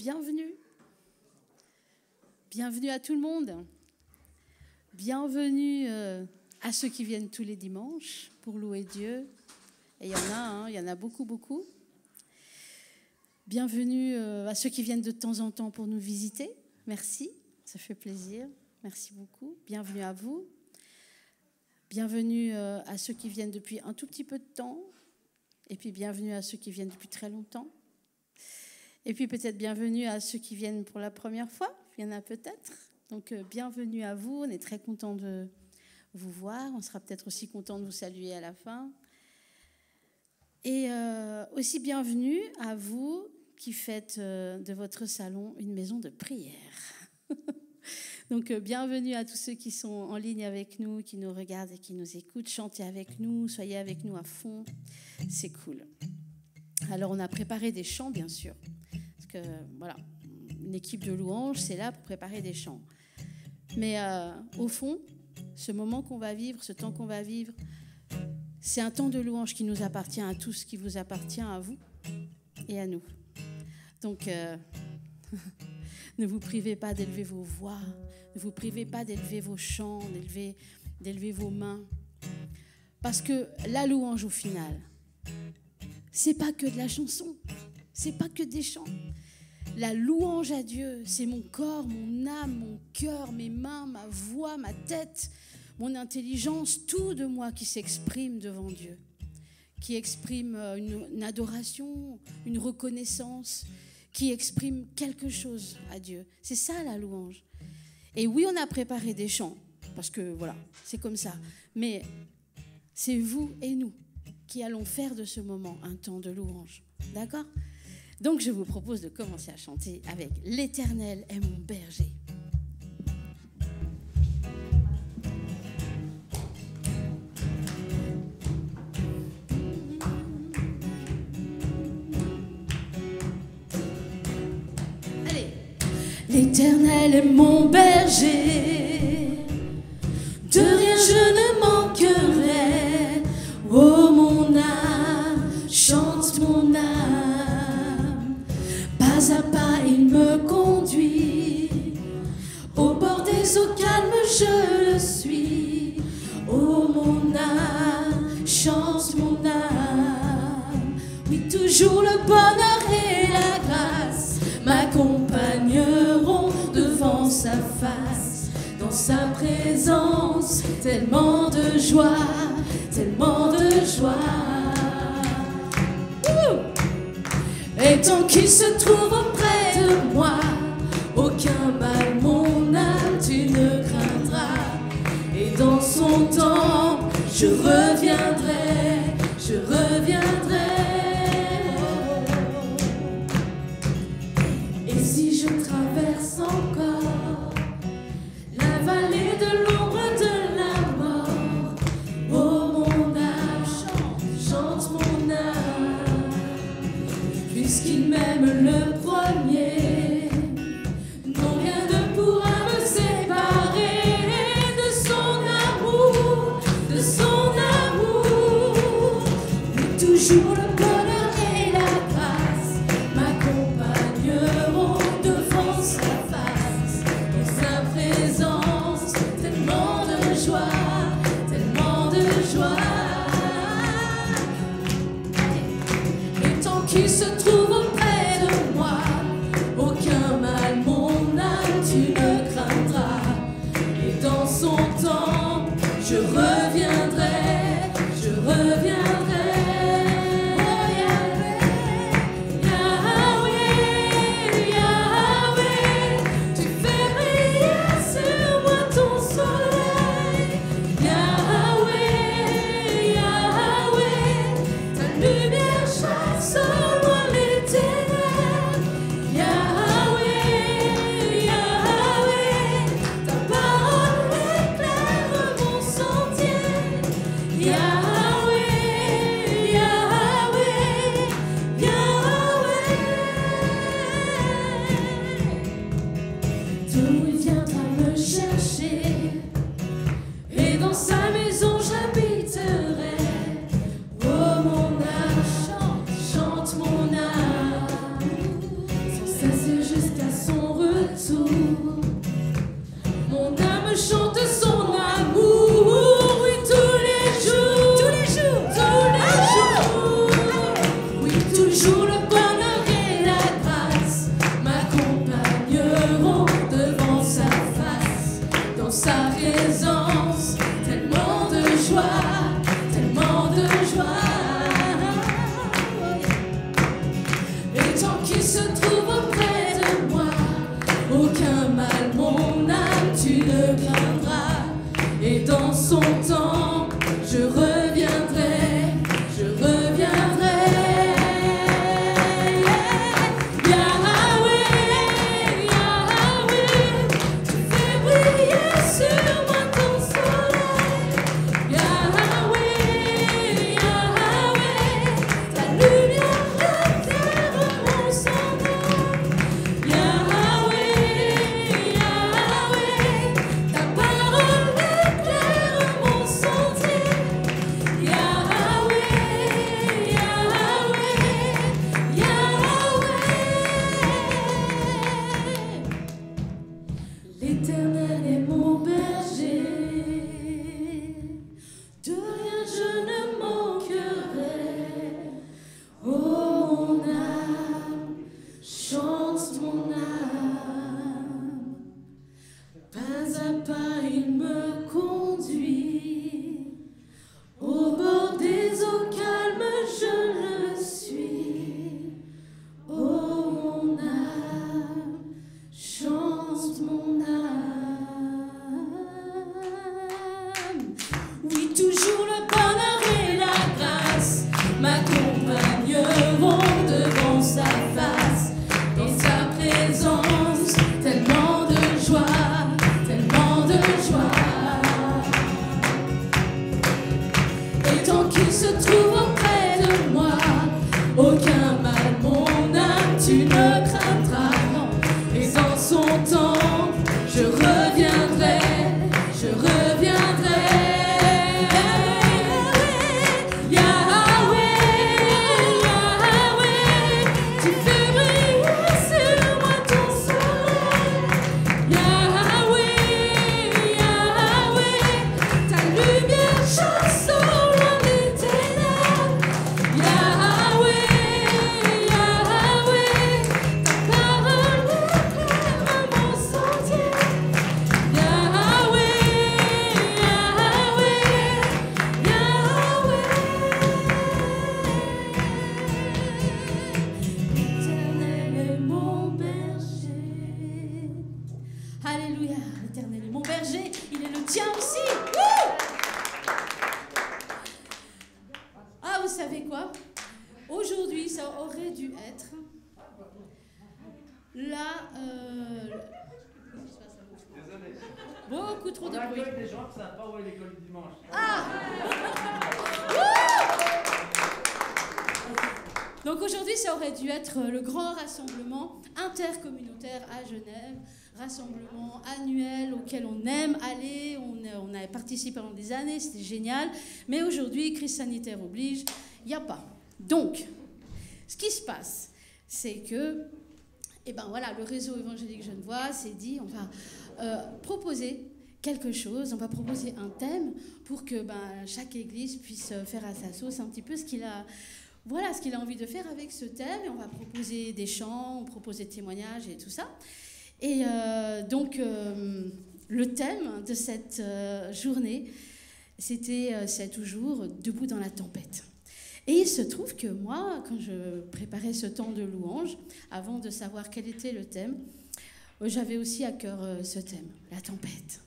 bienvenue. Bienvenue à tout le monde. Bienvenue à ceux qui viennent tous les dimanches pour louer Dieu. Et il y en a beaucoup, beaucoup. Bienvenue à ceux qui viennent de temps en temps pour nous visiter. Merci, ça fait plaisir. Merci beaucoup. Bienvenue à vous. Bienvenue à ceux qui viennent depuis un tout petit peu de temps. Et puis bienvenue à ceux qui viennent depuis très longtemps. Et puis peut-être bienvenue à ceux qui viennent pour la première fois. Il y en a peut-être. Donc bienvenue à vous. On est très content de vous voir. On sera peut-être aussi content de vous saluer à la fin. Et aussi bienvenue à vous qui faites de votre salon une maison de prière. Donc bienvenue à tous ceux qui sont en ligne avec nous, qui nous regardent et qui nous écoutent. Chantez avec nous, soyez avec nous à fond. C'est cool. Alors on a préparé des chants, bien sûr. Parce que voilà, une équipe de louanges, c'est là pour préparer des chants. Mais au fond, ce moment qu'on va vivre, ce temps qu'on va vivre, c'est un temps de louange qui nous appartient à tous, qui vous appartient à vous et à nous. Donc, ne vous privez pas d'élever vos voix, ne vous privez pas d'élever vos chants, d'élever vos mains. Parce que la louange, au final, c'est pas que de la chanson, c'est pas que des chants. La louange à Dieu, c'est mon corps, mon âme, mon cœur, mes mains, ma voix, ma tête, mon intelligence, tout de moi qui s'exprime devant Dieu, qui exprime une adoration, une reconnaissance, qui exprime quelque chose à Dieu. C'est ça la louange. Et oui, on a préparé des chants, parce que voilà, c'est comme ça. Mais c'est vous et nous qui allons faire de ce moment un temps de louange. D'accord ? Donc je vous propose de commencer à chanter avec « L'Éternel est mon berger ». L'Éternel est mon berger, de rien je ne manquerai. Oh mon âme, chante mon âme, pas à pas il me conduit, au bord des eaux calmes je le suis. Oh mon âme, chante mon âme, oui toujours le bonheur et la grâce m'accompagneront devant sa face. Dans sa présence, tellement de joie, tellement de joie. Et tant qu'il se trouve auprès de moi, aucun mal mon âme tu ne craindras. Et dans son temps, je reviendrai, je reviendrai. Si je traverse encore la vallée de l'ombre de la mort, oh mon âme, chante mon âme, puisqu'il m'aime le premier, non rien ne pourra me séparer de son amour, de son amour, mais toujours le bonheur et la grâce m'accompagneront devant sa face. Dans sa présence, tellement de joie, tellement de joie. Et tant qu'il se trouve auprès de moi, aucun retour. Mon âme chante son amour, oui, tous les jours, tous les jours, tous les jours. Oui, toujours le bonheur et la grâce m'accompagneront devant sa face, dans sa présence, tellement de joie, tellement de joie. Et tant qu'il se trouve auprès de moi, aucun mal, mon âme, tu ne craindras. Et dans son temps, je reviendrai, je reviendrai. Yahweh, Yahweh, tu fais briller sur moi ton soleil. Yahweh, Yahweh, ta lumière éclaire mon sommeil. Yahweh, Yahweh, ta parole éclaire mon sentier. Yahweh, Yahweh, Yahweh. L'Éternel est mon berger, de rien je ne manquerai. Oh mon âme, chante mon âme. Pas à pas il me conduit, au bord des eaux calmes je le suis. Oh mon âme, chante mon âme. Oui, toujours le bonheur et la grâce m'accompagneront devant sa face, dans sa présence, tellement de joie, tellement de joie. Et tant qu'il se trouve auprès de moi, aucun mal, mon âme, tu ne craindras, non. Et dans son temps, je reviendrai, je reviendrai. Yahweh, Yahweh, tu fais briller sur moi ton soleil. Yahweh, Yahweh, ta lumière chasse au loin des ténèbres. Yahweh, Yahweh, ta parole éclaire mon sentier. Yahweh, Yahweh, Yahweh. L'Éternel est mon berger. Alléluia, l'Éternel est mon berger, il est le tien aussi. Wouh! Ah, vous savez quoi? Aujourd'hui, ça aurait dû être là. Beaucoup trop de On bruit. accueille des gens qui ne savent pas où est l'école du dimanche. Donc aujourd'hui, ça aurait dû être le grand rassemblement intercommunautaire à Genève, rassemblement annuel auquel on aime aller, on a participé pendant des années, c'était génial. Mais aujourd'hui, crise sanitaire oblige, il n'y a pas. Donc, ce qui se passe, c'est que, eh ben voilà, le réseau évangélique Genevois s'est dit, on va proposer quelque chose, on va proposer un thème pour que chaque église puisse faire à sa sauce un petit peu ce qu'il a... Voilà ce qu'il a envie de faire avec ce thème. Et on va proposer des chants, on propose des témoignages et tout ça. Et donc, le thème de cette journée, c'était 7 jours debout dans la tempête. Et il se trouve que moi, quand je préparais ce temps de louange, avant de savoir quel était le thème, j'avais aussi à cœur ce thème, la tempête.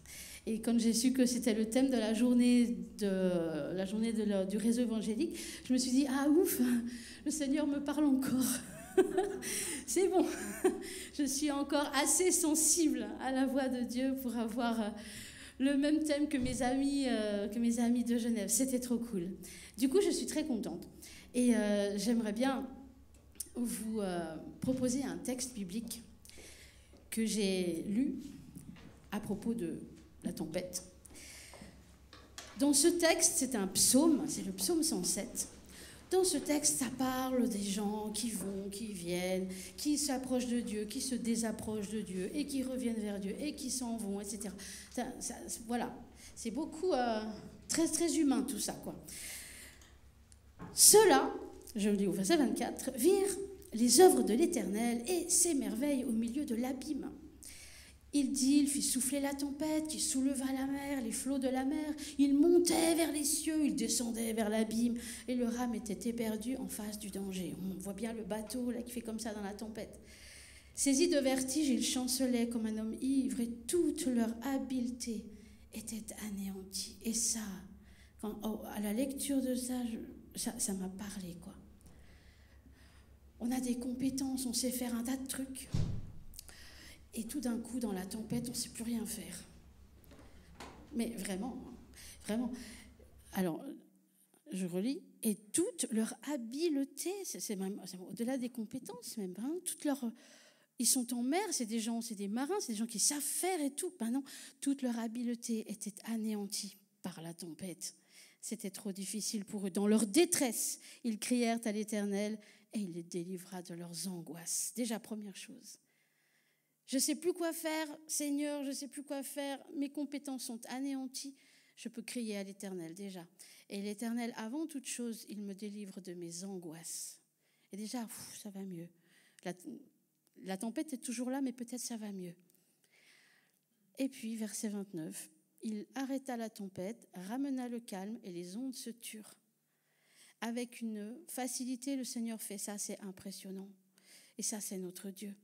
Et quand j'ai su que c'était le thème de la journée, du réseau évangélique, je me suis dit, ah ouf, le Seigneur me parle encore. C'est bon, je suis encore assez sensible à la voix de Dieu pour avoir le même thème que mes amis de Genève. C'était trop cool. Du coup, je suis très contente. Et j'aimerais bien vous proposer un texte biblique que j'ai lu à propos de la tempête. Dans ce texte, c'est un psaume, c'est le psaume 107. Dans ce texte, ça parle des gens qui vont, qui viennent, qui s'approchent de Dieu, qui se désapprochent de Dieu, et qui reviennent vers Dieu, et qui s'en vont, etc. Voilà, c'est beaucoup, très, très humain tout ça, quoi. Ceux-là, je le dis au verset 24, virent les œuvres de l'Éternel et ses merveilles au milieu de l'abîme. Il dit, il fit souffler la tempête qui souleva la mer, les flots de la mer. Il montait vers les cieux, il descendait vers l'abîme. Et le rame était éperdu en face du danger. On voit bien le bateau là, qui fait comme ça dans la tempête. Saisi de vertige, ils chancelaient comme un homme ivre et toute leur habileté était anéantie. Et ça, à la lecture de ça, ça m'a parlé, quoi. On a des compétences, on sait faire un tas de trucs. Et tout d'un coup, dans la tempête, on ne sait plus rien faire. Mais vraiment, vraiment. Alors, je relis. Et toute leur habileté, c'est même au-delà des compétences, même, hein, ils sont en mer, c'est des marins, c'est des gens qui savent faire et tout. Ben non, toute leur habileté était anéantie par la tempête. C'était trop difficile pour eux. Dans leur détresse, ils crièrent à l'Éternel et il les délivra de leurs angoisses. Déjà, première chose. Je ne sais plus quoi faire, Seigneur, je ne sais plus quoi faire, mes compétences sont anéanties, je peux crier à l'Éternel déjà. Et l'Éternel, avant toute chose, il me délivre de mes angoisses. Et déjà, ça va mieux. La tempête est toujours là, mais peut-être ça va mieux. Et puis, verset 29, il arrêta la tempête, ramena le calme et les ondes se turent. Avec une facilité, le Seigneur fait ça, c'est impressionnant. Et ça, c'est notre Dieu.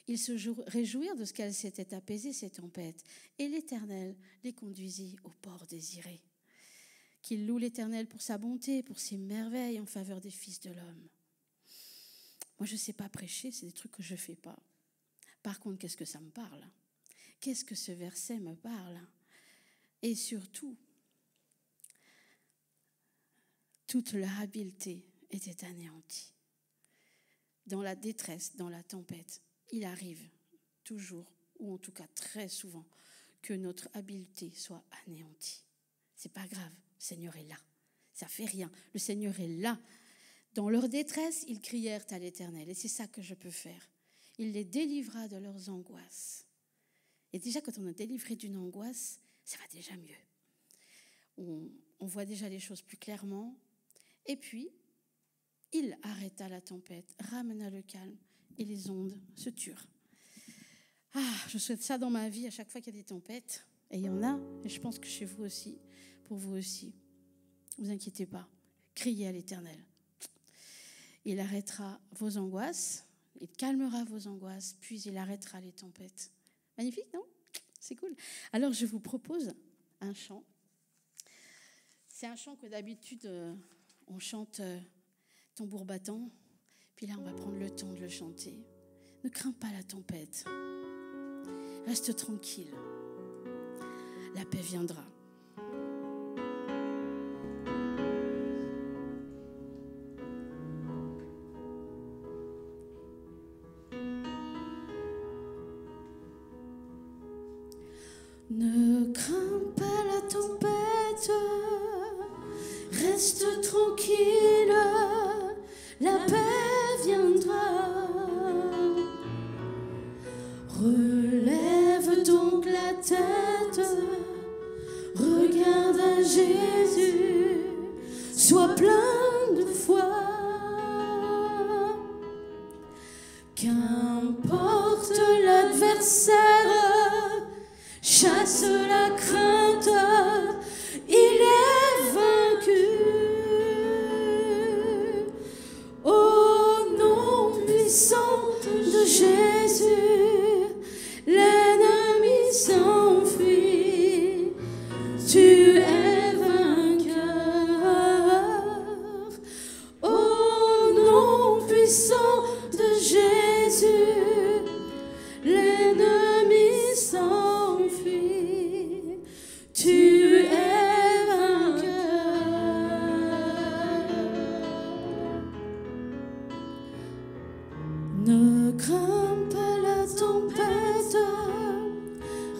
Ils se réjouirent de ce qu'elle s'était apaisée, ces tempêtes. Et l'Éternel les conduisit au port désiré. Qu'ils louent l'Éternel pour sa bonté, pour ses merveilles en faveur des fils de l'homme. Moi, je ne sais pas prêcher, c'est des trucs que je ne fais pas. Par contre, qu'est-ce que ça me parle? Qu'est-ce que ce verset me parle? Et surtout, toute leur habileté était anéantie. Dans la détresse, dans la tempête, il arrive toujours, ou en tout cas très souvent, que notre habileté soit anéantie. C'est pas grave, le Seigneur est là. Ça fait rien, le Seigneur est là. Dans leur détresse, ils crièrent à l'Éternel. Et c'est ça que je peux faire. Il les délivra de leurs angoisses. Et déjà, quand on est délivré d'une angoisse, ça va déjà mieux. On voit déjà les choses plus clairement. Et puis, il arrêta la tempête, ramena le calme, et les ondes se turent. Je souhaite ça dans ma vie à chaque fois qu'il y a des tempêtes. Et il y en a, et je pense que chez vous aussi, pour vous aussi. Ne vous inquiétez pas, criez à l'Éternel. Il arrêtera vos angoisses, il calmera vos angoisses, puis il arrêtera les tempêtes. Magnifique, non? C'est cool. Alors je vous propose un chant. C'est un chant que d'habitude on chante tambour battant. Puis là, on va prendre le temps de le chanter. Ne crains pas la tempête. Reste tranquille. La paix viendra. Ne crains pas la tempête. Reste tranquille. La paix viendra. Relève donc la tête, regarde à Jésus, sois plein de foi. Qu'importe l'adversaire, chasse la crainte, il est vaincu. Au nom puissant de Jésus, l'ennemi s'enfuit, tu es vainqueur. Au nom puissant de Jésus, l'ennemi s'enfuit, tu es vainqueur. Ne crains pas la tempête,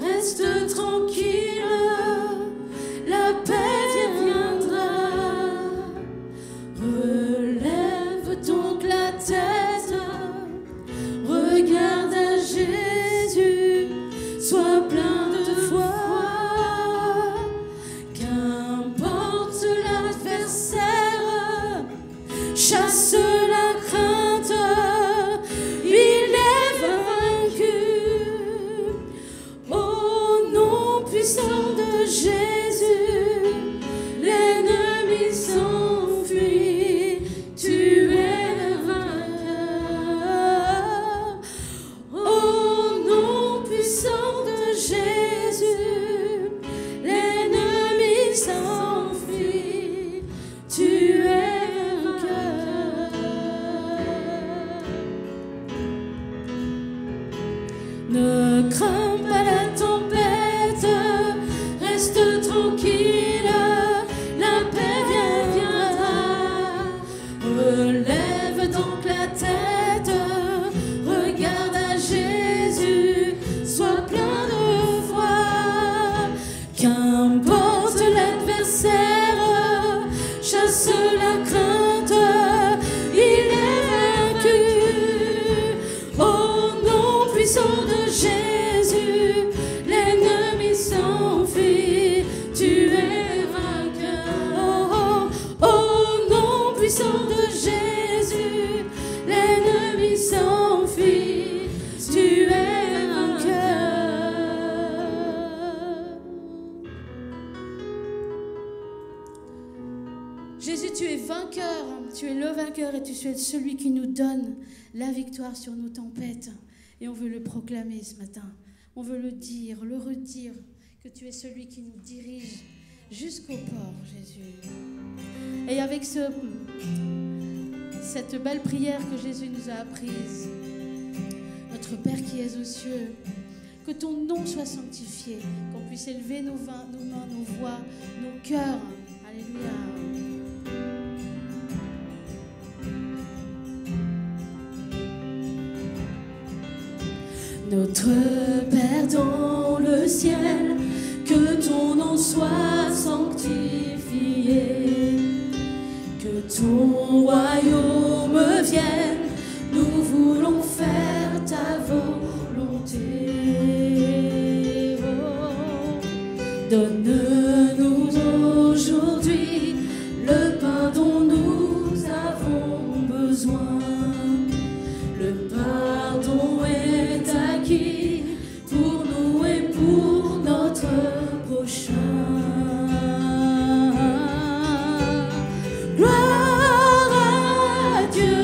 reste tranquille, la paix viendra. crains pas la tempête, reste tranquille, la paix viendra. Relève donc la tête, regarde à Jésus, sois plein de foi. Qu'importe l'adversaire, chasse la crainte, il est vaincu. Au nom puissant de Jésus, l'ennemi s'enfuit, tu es vainqueur. Au nom puissant de Jésus, l'ennemi s'enfuit, tu es vainqueur. Jésus, tu es vainqueur, tu es le vainqueur et tu es celui qui nous donne la victoire sur nos tempêtes. Et on veut le proclamer ce matin. On veut le dire, le redire, que tu es celui qui nous dirige jusqu'au port, Jésus. Et avec cette belle prière que Jésus nous a apprise, notre Père qui es aux cieux, que ton nom soit sanctifié, qu'on puisse élever nos mains, nos voix, nos cœurs. Alléluia. Notre Père dans le ciel, que ton nom soit sanctifié, que ton royaume vienne, nous voulons faire ta volonté. Oh, donne-nous aujourd'hui le pain dont nous avons besoin. Le pardon est acquis pour nous et pour notre prochain. Gloire à Dieu.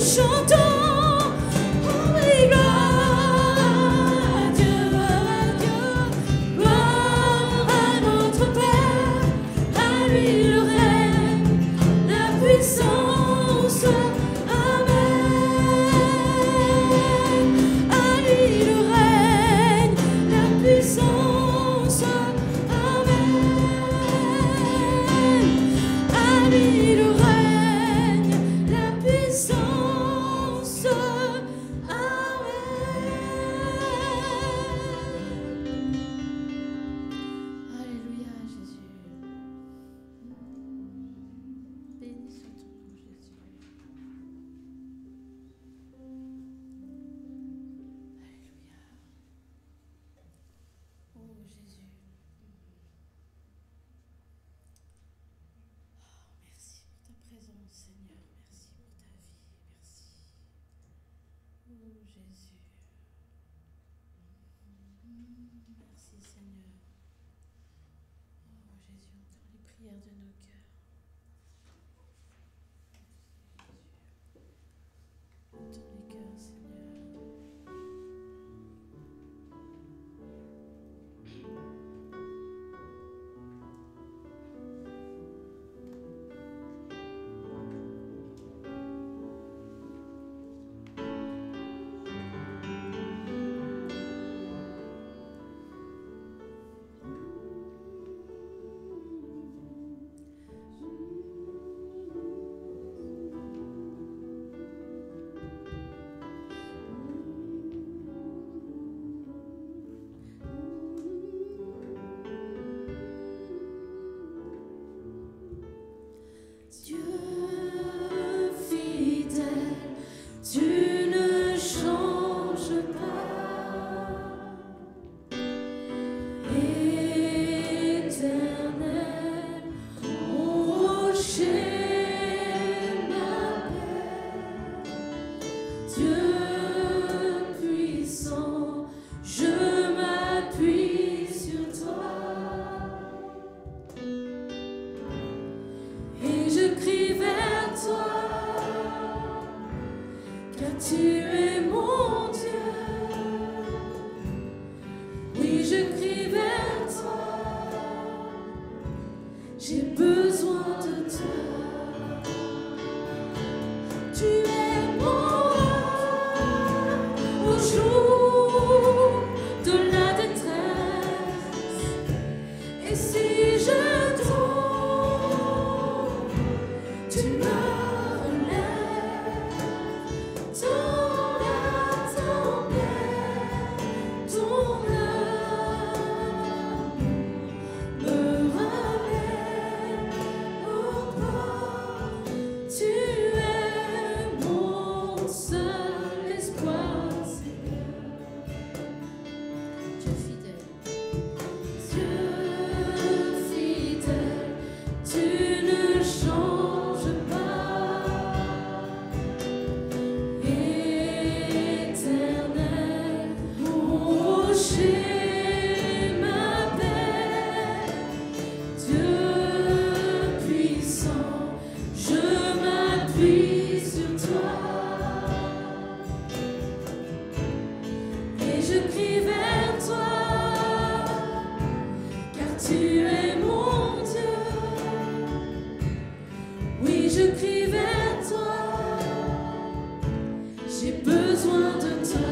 chantons, oh oui, gloire à Dieu, gloire à notre Père, à lui le règne, la puissance, amen. À lui le règne, la puissance, amen. À lui le règne, la puissance, amen. Alléluia, Jésus. Béni soit ton nom, Jésus. Alléluia. Oh, Jésus. Oh, merci pour ta présence, Seigneur. Merci pour ta vie. Merci. Oh, Jésus. Merci, Seigneur. Oh, Jésus, entends les prières de nos cœurs. Entends les cœurs, Seigneur. Dieu fidèle, tu ne changes pas. Éternel, mon rocher, ma paix. Dieu puissant, je m'appuie sur toi. Et je crie vers toi, car tu es mon Dieu. Oui, je crie vers toi, j'ai besoin de toi. Tu es mon roi au jour de la détresse. Et si je tombe, tu me relèves. Dans la tempête, ton amour me ramène au port. Tu es mon seul espoir, Seigneur. Dieu fidèle. Dieu fidèle, tu ne changes pas. Éternel, mon rocher, ma paix. Dieu puissant, je m'appuie sur toi. Et je crie vers toi, car tu es mon Dieu. Oui, je crie vers toi, j'ai besoin de toi.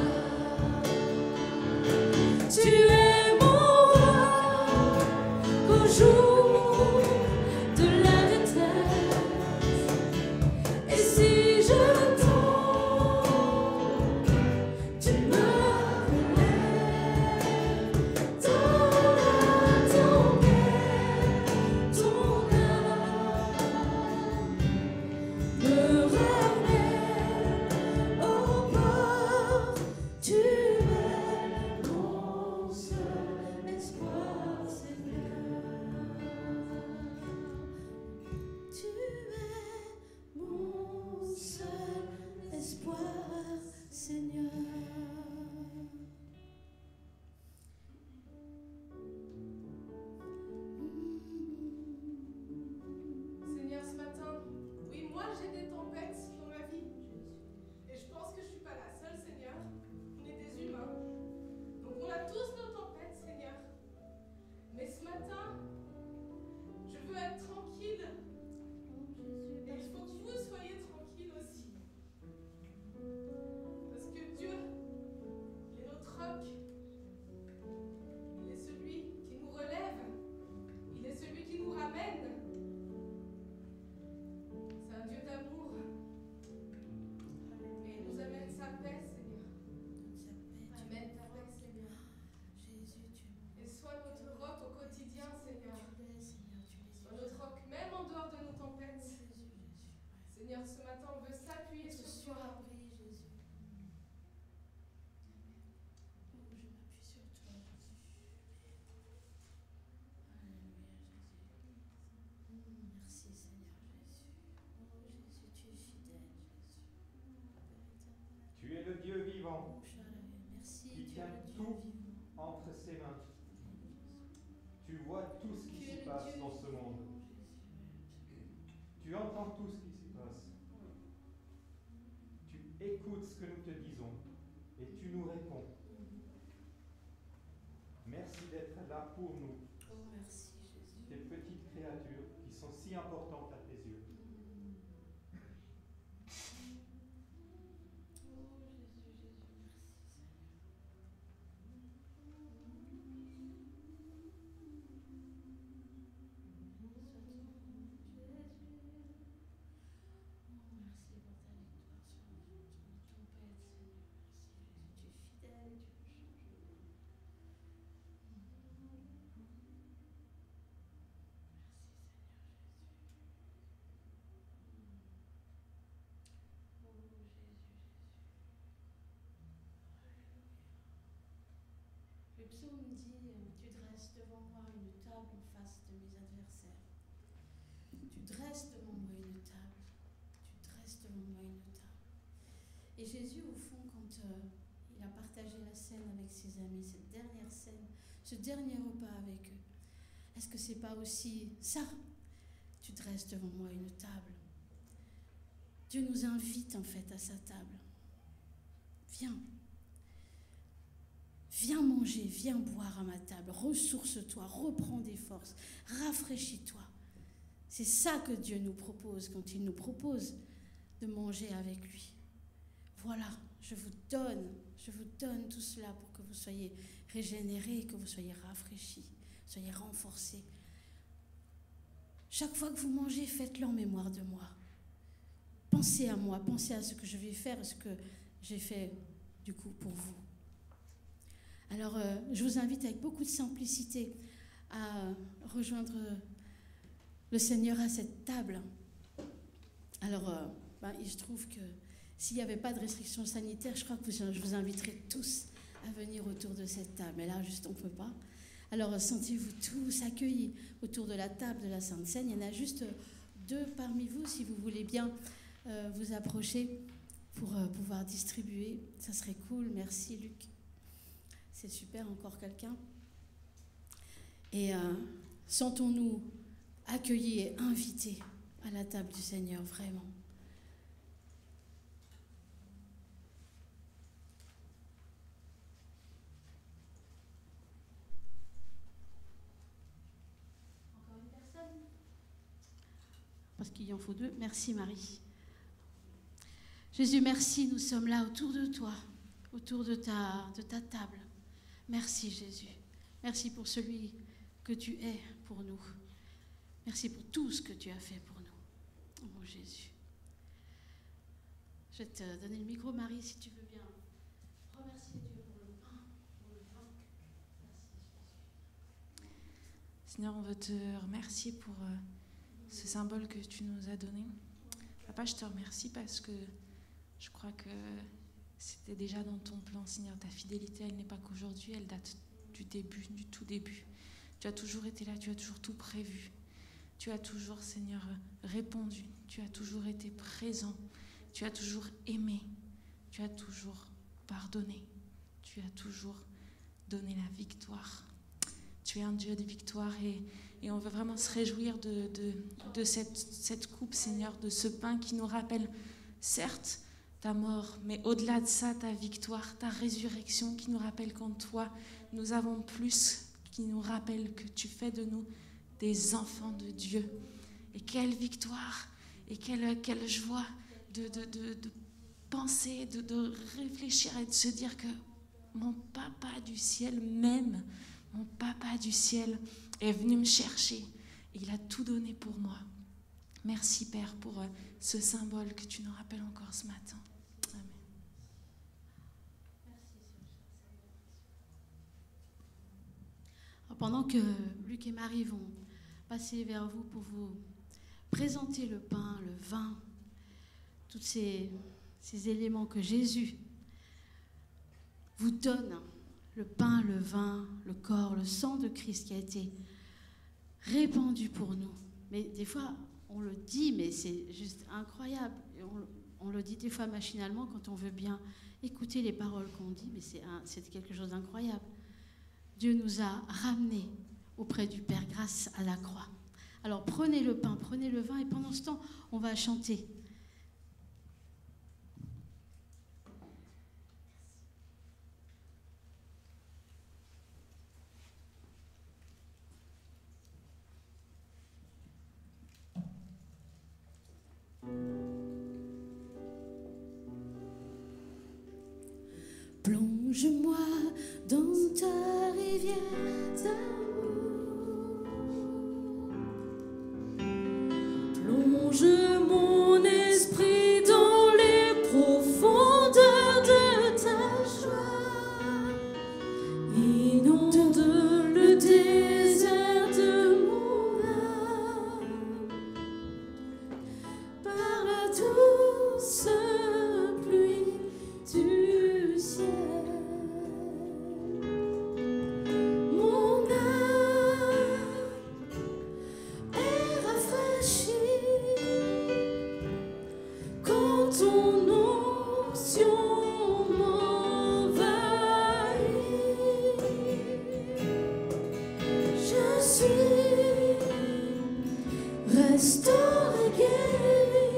Tu es mon roi au jour de la détresse. Et si je tombe, tu me relèves. Dans la tempête, ton amour Seigneur, ce matin, on veut s'appuyer sur toi. Surabri, Jésus. Oh, je m'appuie sur toi, Jésus. Alléluia, Jésus. Merci, Seigneur Jésus. Oh, Jésus, tu es fidèle, Jésus. Tu es le Dieu vivant Merci, qui tu es tient le Dieu tout vivant. entre ses mains. Tu vois tout ce qui s'y passe dans ce monde. Tu entends tout ce qui s'y passe. Tu écoutes ce que nous te disons et tu nous réponds. Merci d'être là pour nous, Oh, merci, Jésus. tes petites créatures qui sont si importantes à tes yeux. Oh, Jésus, Jésus, merci, Seigneur. Merci pour ta victoire sur ton tempête, Seigneur. Merci, Jésus. Tu es fidèle, tu ne changes pas. Merci, Seigneur Jésus. Oh, Jésus, Jésus. Alléluia. Le psaume dit, tu dresses devant moi une table en face de mes adversaires. Tu dresses devant moi une table. Tu dresses devant moi une table. Et Jésus, au fond, quand il a partagé la scène avec ses amis, cette dernière scène, ce dernier repas avec eux, est-ce que c'est pas aussi ça? Tu dresses devant moi une table. Dieu nous invite en fait à sa table. Viens. Viens manger, viens boire à ma table, ressource-toi, reprends des forces, rafraîchis-toi. C'est ça que Dieu nous propose quand il nous propose de manger avec lui. Voilà, je vous donne tout cela pour que vous soyez régénérés, que vous soyez rafraîchis, soyez renforcés. Chaque fois que vous mangez, faites-le en mémoire de moi. Pensez à moi, pensez à ce que je vais faire, ce que j'ai fait du coup pour vous. Alors, je vous invite avec beaucoup de simplicité à rejoindre le Seigneur à cette table. Alors, je trouve que s'il n'y avait pas de restrictions sanitaires, je crois que je vous inviterais tous à venir autour de cette table. Mais là, juste, on ne peut pas. Alors, sentez-vous tous accueillis autour de la table de la Sainte Seine. Il y en a juste 2 parmi vous, si vous voulez bien vous approcher pour pouvoir distribuer. Ça serait cool. Merci, Luc. C'est super, encore quelqu'un. Et sentons-nous accueillis et invités à la table du Seigneur, vraiment. Encore une personne? Parce qu'il en faut 2. Merci, Marie. Jésus, merci, nous sommes là autour de toi, autour de ta table. Merci, Jésus. Merci pour celui que tu es pour nous. Merci pour tout ce que tu as fait pour nous. Oh mon Jésus. Je vais te donner le micro, Marie, si tu veux bien. Remercier Dieu pour le pain, pour le vin. Merci, Jésus. Seigneur, on veut te remercier pour ce symbole que tu nous as donné. Papa, je te remercie parce que je crois que c'était déjà dans ton plan, Seigneur. Ta fidélité, elle n'est pas qu'aujourd'hui, elle date du début, du tout début. Tu as toujours été là, tu as toujours tout prévu. Tu as toujours, Seigneur, répondu. Tu as toujours été présent. Tu as toujours aimé. Tu as toujours pardonné. Tu as toujours donné la victoire. Tu es un Dieu de victoire et on veut vraiment se réjouir de cette coupe, Seigneur, de ce pain qui nous rappelle, certes, ta mort, mais au-delà de ça, ta victoire, ta résurrection qui nous rappelle qu'en toi, nous avons plus, qui nous rappelle que tu fais de nous des enfants de Dieu. Et quelle victoire et quelle joie de penser, de réfléchir et de se dire que mon papa du ciel m'aime. Mon papa du ciel est venu me chercher et il a tout donné pour moi. Merci Père pour ce symbole que tu nous rappelles encore ce matin. Amen. Alors, pendant que Luc et Marie vont passer vers vous pour vous présenter le pain, le vin, tous ces éléments que Jésus vous donne, le pain, le vin, le corps, le sang de Christ qui a été répandu pour nous. Mais des fois, on le dit, mais c'est juste incroyable. Et on le dit des fois machinalement quand on veut bien écouter les paroles qu'on dit, mais c'est quelque chose d'incroyable. Dieu nous a ramenés auprès du Père grâce à la croix. Alors prenez le pain, prenez le vin, et pendant ce temps, on va chanter. Plonge-moi dans ta rivière d'amour. Plonge mon esprit dans les profondeurs de ta joie. Inonde le désert de mon âme par la douce pluie du ciel. Mon âme est rafraîchie quand ton onction m'envahit. Je suis restaurée, guérie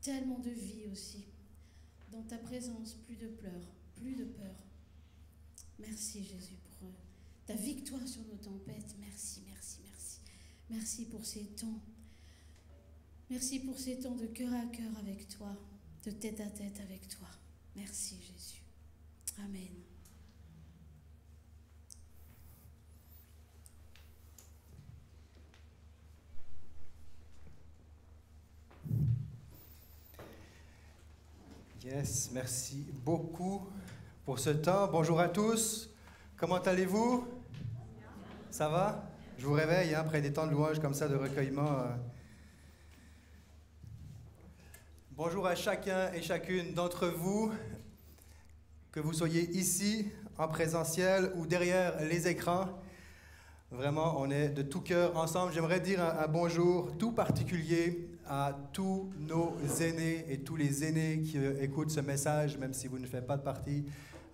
tellement de vie aussi. Dans ta présence, plus de pleurs, plus de peur. Merci Jésus pour ta victoire sur nos tempêtes. Merci, merci, merci. Merci pour ces temps. Merci pour ces temps de cœur à cœur avec toi, de tête à tête avec toi. Merci Jésus. Amen. Yes, merci beaucoup pour ce temps. Bonjour à tous. Comment allez-vous? Ça va? Je vous réveille après des temps de louange comme ça, de recueillement. Bonjour à chacun et chacune d'entre vous, que vous soyez ici, en présentiel ou derrière les écrans. Vraiment, on est de tout cœur ensemble. J'aimerais dire un bonjour tout particulier à tous nos aînés et tous les aînés qui écoutent ce message, même si vous ne faites pas de partie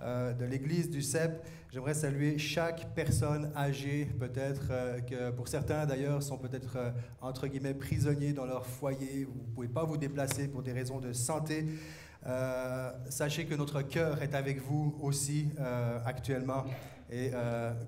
de l'Église du CEP. J'aimerais saluer chaque personne âgée, peut-être que pour certains d'ailleurs sont peut-être entre guillemets prisonniers dans leur foyer. Vous ne pouvez pas vous déplacer pour des raisons de santé. Sachez que notre cœur est avec vous aussi actuellement et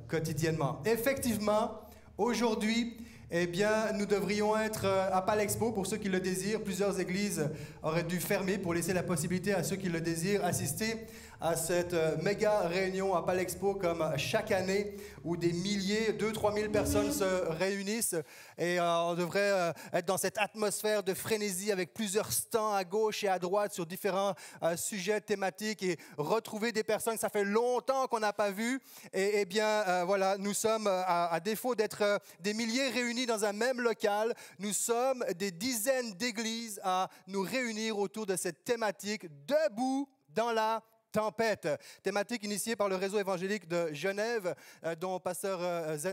quotidiennement. Effectivement, aujourd'hui, eh bien, nous devrions être à Palexpo pour ceux qui le désirent. Plusieurs églises auraient dû fermer pour laisser la possibilité à ceux qui le désirent assister à cette méga réunion à Palexpo comme chaque année où des milliers, 2-3 000 personnes se réunissent et on devrait être dans cette atmosphère de frénésie avec plusieurs stands à gauche et à droite sur différents sujets thématiques et retrouver des personnes que ça fait longtemps qu'on n'a pas vues. Et bien, voilà, nous sommes, à défaut d'être des milliers réunis dans un même local, nous sommes des dizaines d'églises à nous réunir autour de cette thématique debout dans la tempête, thématique initiée par le réseau évangélique de Genève, dont pasteur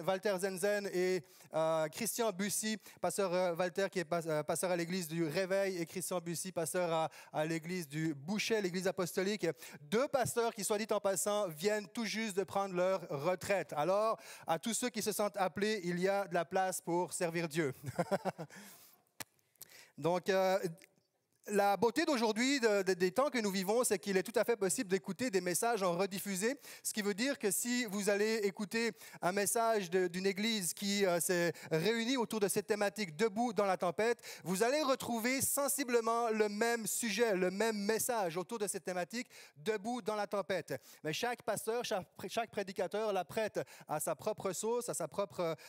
Walter Zenzen et Christian Bussy, pasteur Walter qui est pasteur à l'église du Réveil et Christian Bussy, pasteur à l'église du Bouchet, l'église apostolique. Deux pasteurs qui, soit dit en passant, viennent tout juste de prendre leur retraite. Alors, à tous ceux qui se sentent appelés, il y a de la place pour servir Dieu. Donc, la beauté d'aujourd'hui, des temps que nous vivons, c'est qu'il est tout à fait possible d'écouter des messages en rediffusé, ce qui veut dire que si vous allez écouter un message d'une église qui s'est réunie autour de cette thématique debout dans la tempête, vous allez retrouver sensiblement le même sujet, le même message autour de cette thématique debout dans la tempête. Mais chaque pasteur, chaque prédicateur la prête à sa propre sauce,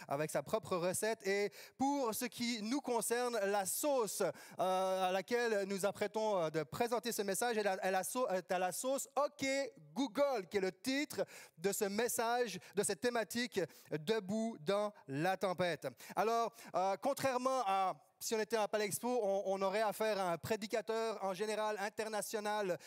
avec sa propre recette. Et pour ce qui nous concerne, la sauce à laquelle nous apprêtons de présenter ce message est à la sauce OK Google, qui est le titre de ce message, de cette thématique debout dans la tempête. Alors, contrairement à si on était à Palexpo, on aurait affaire à un prédicateur en général international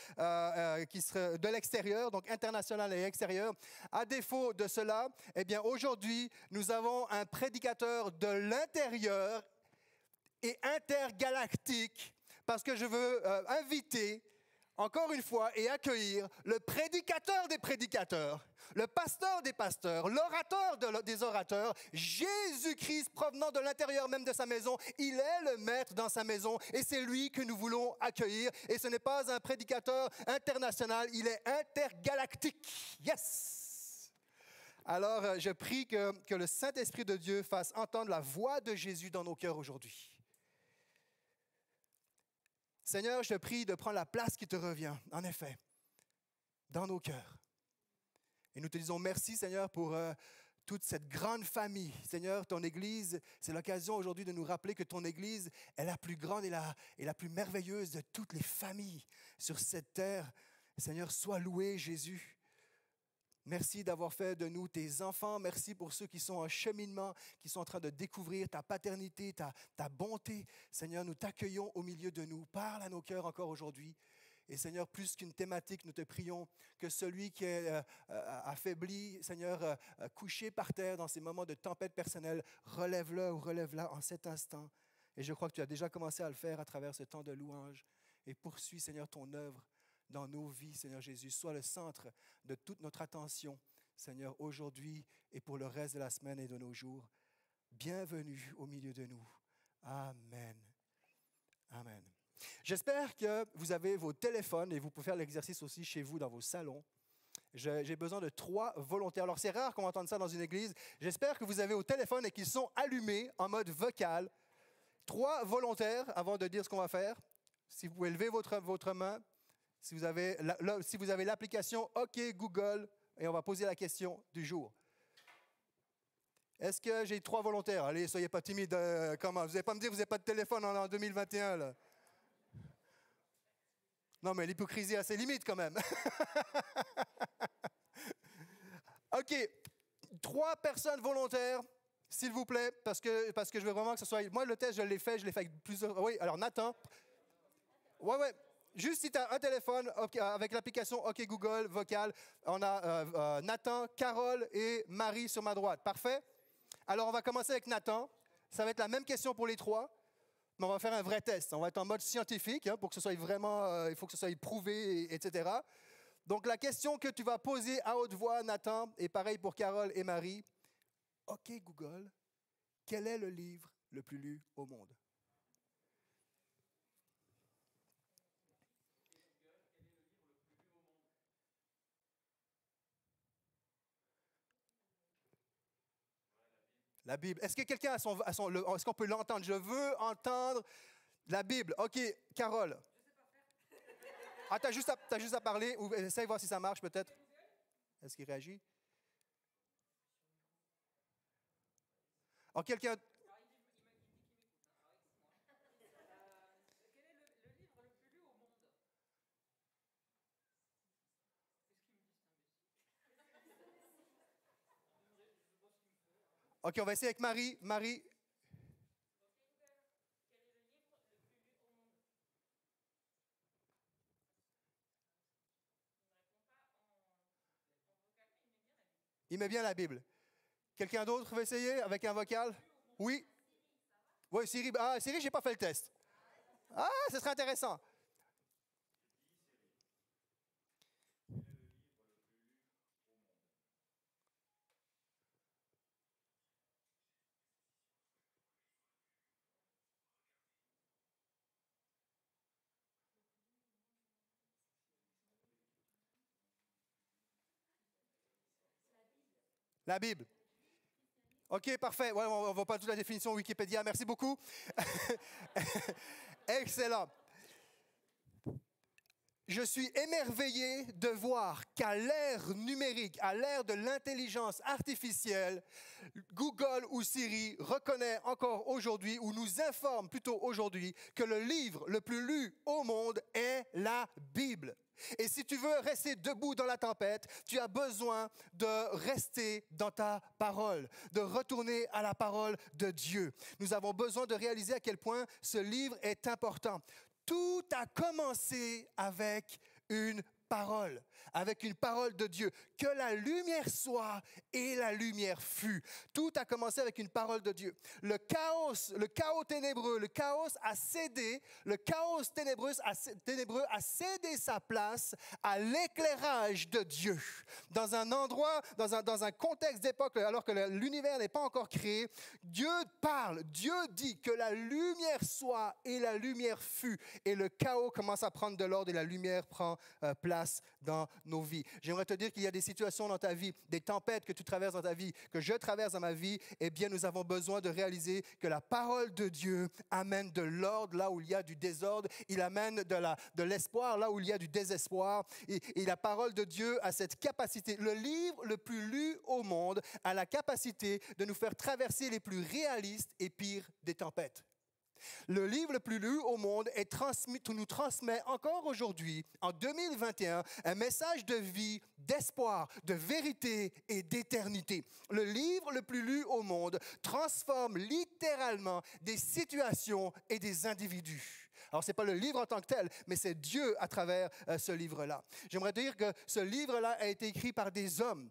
qui serait de l'extérieur, donc international et extérieur. À défaut de cela, eh bien aujourd'hui, nous avons un prédicateur de l'intérieur et intergalactique, parce que je veux inviter, encore une fois, et accueillir le prédicateur des prédicateurs, le pasteur des pasteurs, l'orateur des orateurs, Jésus-Christ provenant de l'intérieur même de sa maison. Il est le maître dans sa maison et c'est lui que nous voulons accueillir. Et ce n'est pas un prédicateur international, il est intergalactique. Yes! Alors, je prie que le Saint-Esprit de Dieu fasse entendre la voix de Jésus dans nos cœurs aujourd'hui. Seigneur, je te prie de prendre la place qui te revient, en effet, dans nos cœurs. Et nous te disons merci, Seigneur, pour toute cette grande famille. Seigneur, ton Église, c'est l'occasion aujourd'hui de nous rappeler que ton Église est la plus grande et la plus merveilleuse de toutes les familles sur cette terre. Seigneur, sois loué, Jésus. Merci d'avoir fait de nous tes enfants. Merci pour ceux qui sont en cheminement, qui sont en train de découvrir ta paternité, ta bonté. Seigneur, nous t'accueillons au milieu de nous. Parle à nos cœurs encore aujourd'hui. Et Seigneur, plus qu'une thématique, nous te prions que celui qui est affaibli, Seigneur, couché par terre dans ces moments de tempête personnelle, relève-le ou relève-la en cet instant. Et je crois que tu as déjà commencé à le faire à travers ce temps de louange. Et poursuis, Seigneur, ton œuvre dans nos vies, Seigneur Jésus. Sois le centre de toute notre attention, Seigneur, aujourd'hui et pour le reste de la semaine et de nos jours. Bienvenue au milieu de nous. Amen. Amen. J'espère que vous avez vos téléphones et vous pouvez faire l'exercice aussi chez vous dans vos salons. J'ai besoin de 3 volontaires. Alors, c'est rare qu'on entende ça dans une église. J'espère que vous avez vos téléphones et qu'ils sont allumés en mode vocal. 3 volontaires avant de dire ce qu'on va faire. Si vous pouvez lever votre main, si vous avez l'application OK Google, et on va poser la question du jour. Est-ce que j'ai 3 volontaires? Allez, soyez pas timides. Comment? Vous n'allez pas me dire que vous n'avez pas de téléphone en 2021, là. Non, mais l'hypocrisie a ses limites quand même. OK. 3 personnes volontaires, s'il vous plaît, parce que je veux vraiment que ce soit... Moi, le test, je l'ai fait avec plusieurs... Oui, alors Nathan. Ouais. Juste si tu as un téléphone avec l'application OK Google, vocal, on a Nathan, Carole et Marie sur ma droite. Parfait? Alors, on va commencer avec Nathan. Ça va être la même question pour les 3. Mais on va faire un vrai test. On va être en mode scientifique pour que ce soit vraiment, il faut que ce soit prouvé, etc. Donc, la question que tu vas poser à haute voix, Nathan, et pareil pour Carole et Marie. OK, Google, quel est le livre le plus lu au monde? La Bible. Est-ce que quelqu'un est-ce qu'on peut l'entendre? Je veux entendre la Bible. OK, Carole. Je sais pas faire. Ah, t'as juste à parler. Ou essaye de voir si ça marche peut-être. Est-ce qu'il réagit? Alors, quelqu'un... Il dit qu'il m'écoute. Alors, excuse-moi. Quel est le livre le plus lu au monde? Qu'est-ce qu'il me dit, cet imbécile? OK, on va essayer avec Marie. Marie. Quel est le livre le plus lu au monde? Il ne répond pas en vocal, mais il met bien la Bible. Il met bien la Bible. Quelqu'un d'autre veut essayer avec un vocal? Oui. Oui, Siri. Ah, Siri, je n'ai pas fait le test. Ah, ce serait intéressant. La Bible. OK, parfait. Ouais, on ne voit pas toute la définition Wikipédia. Merci beaucoup. Excellent. Je suis émerveillé de voir qu'à l'ère numérique, à l'ère de l'intelligence artificielle, Google ou Siri reconnaît encore aujourd'hui, ou nous informe plutôt aujourd'hui, que le livre le plus lu au monde est la Bible. Et si tu veux rester debout dans la tempête, tu as besoin de rester dans ta parole, de retourner à la parole de Dieu. Nous avons besoin de réaliser à quel point ce livre est important. Tout a commencé avec une parole de Dieu. Que la lumière soit et la lumière fut. Tout a commencé avec une parole de Dieu. Le chaos ténébreux, le chaos a cédé, le chaos ténébreux a cédé sa place à l'éclairage de Dieu. Dans un endroit, dans un contexte d'époque, alors que l'univers n'est pas encore créé, Dieu parle, Dieu dit que la lumière soit et la lumière fut. Et le chaos commence à prendre de l'ordre et la lumière prend place dans nos vies. J'aimerais te dire qu'il y a des situations dans ta vie, des tempêtes que tu traverses dans ta vie, que je traverse dans ma vie. Eh bien, nous avons besoin de réaliser que la parole de Dieu amène de l'ordre là où il y a du désordre. Il amène de l'espoir là où il y a du désespoir. Et la parole de Dieu a cette capacité. Le livre le plus lu au monde a la capacité de nous faire traverser les plus réalistes et pires des tempêtes. Le livre le plus lu au monde nous transmet encore aujourd'hui, en 2021, un message de vie, d'espoir, de vérité et d'éternité. Le livre le plus lu au monde transforme littéralement des situations et des individus. Alors, ce n'est pas le livre en tant que tel, mais c'est Dieu à travers ce livre-là. J'aimerais dire que ce livre-là a été écrit par des hommes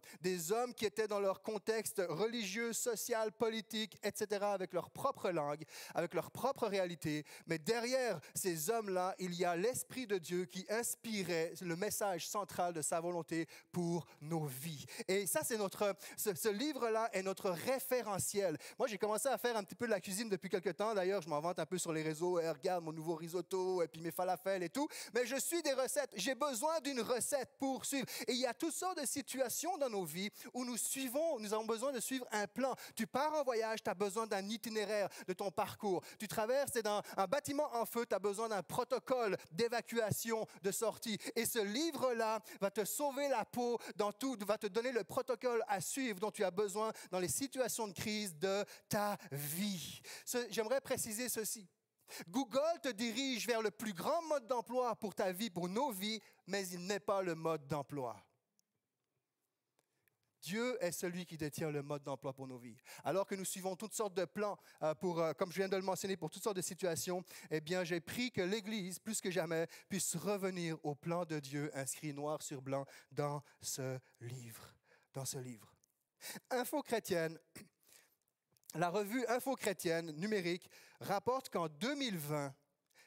qui étaient dans leur contexte religieux, social, politique, etc., avec leur propre langue, avec leur propre réalité. Mais derrière ces hommes-là, il y a l'Esprit de Dieu qui inspirait le message central de sa volonté pour nos vies. Et ça, ce livre-là est notre référentiel. Moi, j'ai commencé à faire un petit peu de la cuisine depuis quelques temps. D'ailleurs, je m'en vante un peu sur les réseaux. Regarde mon nouveau riz risottos et puis mes falafels et tout, mais je suis des recettes. J'ai besoin d'une recette pour suivre. Et il y a toutes sortes de situations dans nos vies où nous avons besoin de suivre un plan. Tu pars en voyage, tu as besoin d'un itinéraire de ton parcours. Tu traverses dans un bâtiment en feu, tu as besoin d'un protocole d'évacuation, de sortie. Et ce livre-là va te sauver la peau dans tout, va te donner le protocole à suivre dont tu as besoin dans les situations de crise de ta vie. J'aimerais préciser ceci. Google te dirige vers le plus grand mode d'emploi pour ta vie, pour nos vies, mais il n'est pas le mode d'emploi. Dieu est celui qui détient le mode d'emploi pour nos vies. Alors que nous suivons toutes sortes de plans, comme je viens de le mentionner, pour toutes sortes de situations, eh bien, j'ai pris que l'Église, plus que jamais, puisse revenir au plan de Dieu inscrit noir sur blanc dans ce livre. Info chrétienne, la revue Info chrétienne numérique rapporte qu'en 2020,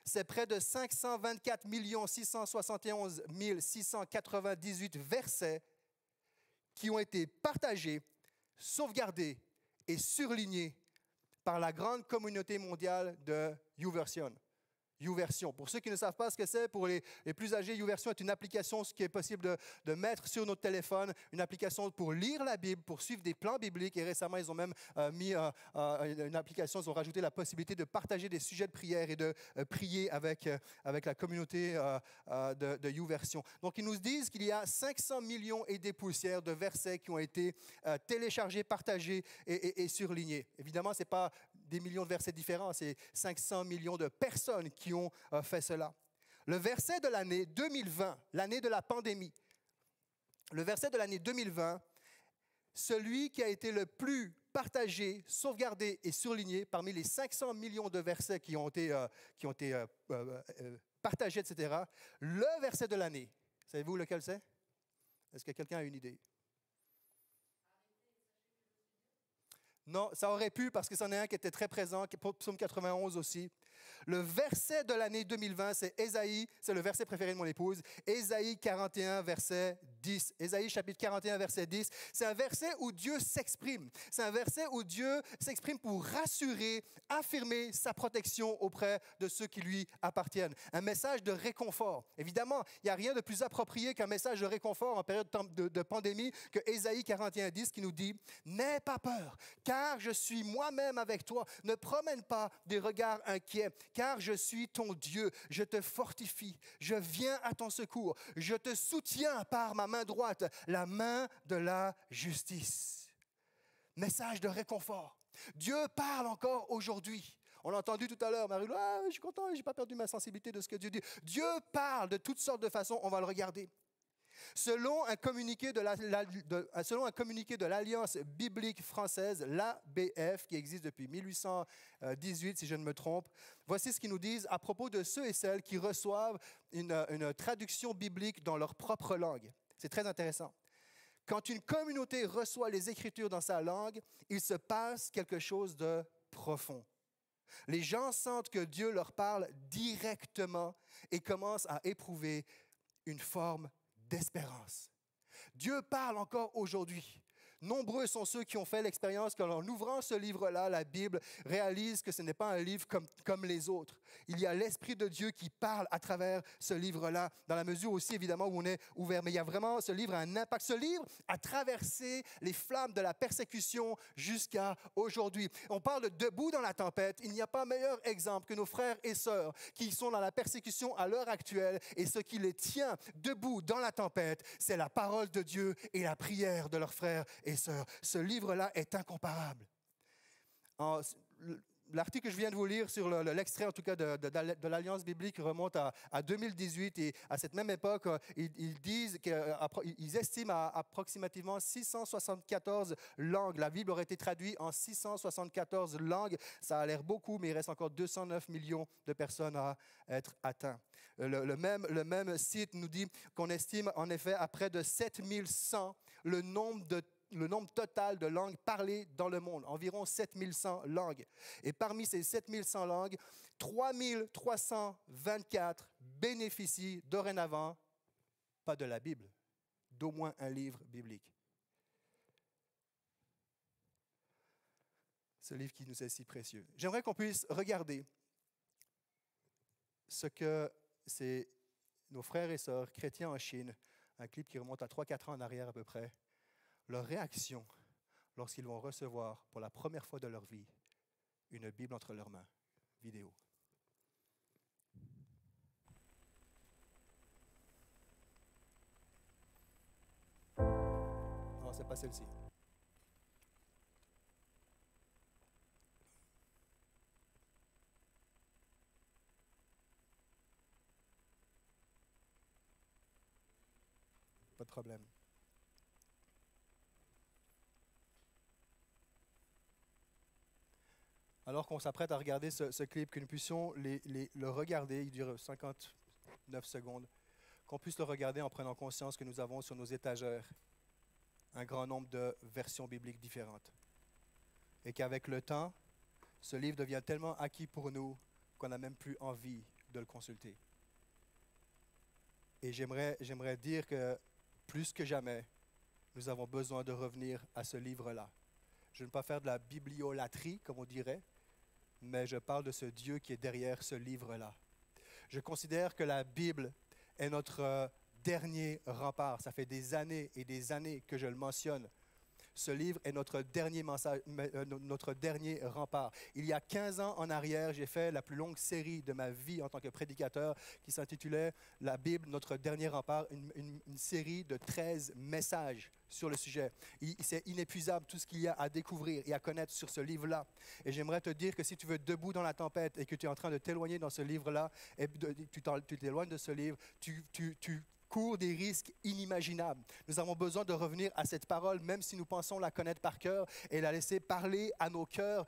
c'est près de 524 671 698 versets qui ont été partagés, sauvegardés et surlignés par la grande communauté mondiale de YouVersion. YouVersion. Pour ceux qui ne savent pas ce que c'est, pour les plus âgés, YouVersion est une application ce qui est possible de mettre sur notre téléphone, une application pour lire la Bible, pour suivre des plans bibliques. Et récemment, ils ont même mis une application, ils ont rajouté la possibilité de partager des sujets de prière et de prier avec la communauté de YouVersion. Donc, ils nous disent qu'il y a 500 millions et des poussières de versets qui ont été téléchargés, partagés et surlignés. Évidemment, ce n'est pas des millions de versets différents, c'est 500 millions de personnes qui ont fait cela. Le verset de l'année 2020, l'année de la pandémie, le verset de l'année 2020, celui qui a été le plus partagé, sauvegardé et surligné parmi les 500 millions de versets qui ont été partagés, etc., le verset de l'année, savez-vous lequel c'est? Est-ce que quelqu'un a une idée? Non, ça aurait pu parce que c'en est un qui était très présent, Psaume 91 aussi. Le verset de l'année 2020, c'est Ésaïe, c'est le verset préféré de mon épouse, Ésaïe 41, verset 10. Ésaïe chapitre 41, verset 10. C'est un verset où Dieu s'exprime. C'est un verset où Dieu s'exprime pour rassurer, affirmer sa protection auprès de ceux qui lui appartiennent. Un message de réconfort. Évidemment, il n'y a rien de plus approprié qu'un message de réconfort en période de pandémie que Ésaïe 41, 10 qui nous dit « N'aie pas peur, car je suis moi-même avec toi. Ne promène pas des regards inquiets, car je suis ton Dieu. Je te fortifie. Je viens à ton secours. Je te soutiens par ma main droite, la main de la justice. » Message de réconfort. Dieu parle encore aujourd'hui. On l'a entendu tout à l'heure, Marie, je suis content, je n'ai pas perdu ma sensibilité de ce que Dieu dit. Dieu parle de toutes sortes de façons, on va le regarder. Selon un communiqué de l'Alliance biblique française, l'ABF, qui existe depuis 1818, si je ne me trompe, voici ce qu'ils nous disent à propos de ceux et celles qui reçoivent une traduction biblique dans leur propre langue. C'est très intéressant. Quand une communauté reçoit les Écritures dans sa langue, il se passe quelque chose de profond. Les gens sentent que Dieu leur parle directement et commencent à éprouver une forme d'espérance. Dieu parle encore aujourd'hui. Nombreux sont ceux qui ont fait l'expérience qu'en ouvrant ce livre-là, la Bible, réalisent que ce n'est pas un livre comme les autres. Il y a l'Esprit de Dieu qui parle à travers ce livre-là, dans la mesure aussi, évidemment, où on est ouvert. Mais il y a vraiment, ce livre a un impact. Ce livre a traversé les flammes de la persécution jusqu'à aujourd'hui. On parle de debout dans la tempête. Il n'y a pas meilleur exemple que nos frères et sœurs qui sont dans la persécution à l'heure actuelle. Et ce qui les tient debout dans la tempête, c'est la parole de Dieu et la prière de leurs frères et sœurs. Ce livre-là est incomparable. L'article que je viens de vous lire sur l'extrait, en tout cas, de l'Alliance biblique remonte à 2018 et à cette même époque, ils estiment à approximativement 674 langues. La Bible aurait été traduite en 674 langues. Ça a l'air beaucoup, mais il reste encore 209 millions de personnes à être atteintes. Le même site nous dit qu'on estime en effet à près de 7100 le nombre total de langues parlées dans le monde, environ 7100 langues. Et parmi ces 7100 langues, 3324 bénéficient dorénavant, pas de la Bible, d'au moins un livre biblique. Ce livre qui nous est si précieux. J'aimerais qu'on puisse regarder ce que c'est nos frères et sœurs chrétiens en Chine, un clip qui remonte à 3-4 ans en arrière à peu près, leur réaction lorsqu'ils vont recevoir pour la première fois de leur vie une Bible entre leurs mains. Vidéo. Non, c'est pas celle-ci. Pas de problème. Alors qu'on s'apprête à regarder ce clip, que nous puissions le regarder, il dure 59 secondes, qu'on puisse le regarder en prenant conscience que nous avons sur nos étagères un grand nombre de versions bibliques différentes. Et qu'avec le temps, ce livre devient tellement acquis pour nous qu'on n'a même plus envie de le consulter. Et j'aimerais dire que plus que jamais, nous avons besoin de revenir à ce livre-là. Je ne veux pas faire de la bibliolatrie, comme on dirait, mais je parle de ce Dieu qui est derrière ce livre-là. Je considère que la Bible est notre dernier rempart. Ça fait des années et des années que je le mentionne. Ce livre est notre dernier rempart. Il y a 15 ans en arrière, j'ai fait la plus longue série de ma vie en tant que prédicateur qui s'intitulait « La Bible, notre dernier rempart », une série de 13 messages sur le sujet. C'est inépuisable tout ce qu'il y a à découvrir et à connaître sur ce livre-là. Et j'aimerais te dire que si tu veux être debout dans la tempête et que tu es en train de t'éloigner dans ce livre-là, et tu t'éloignes de ce livre, tu court des risques inimaginables. Nous avons besoin de revenir à cette parole, même si nous pensons la connaître par cœur, et la laisser parler à nos cœurs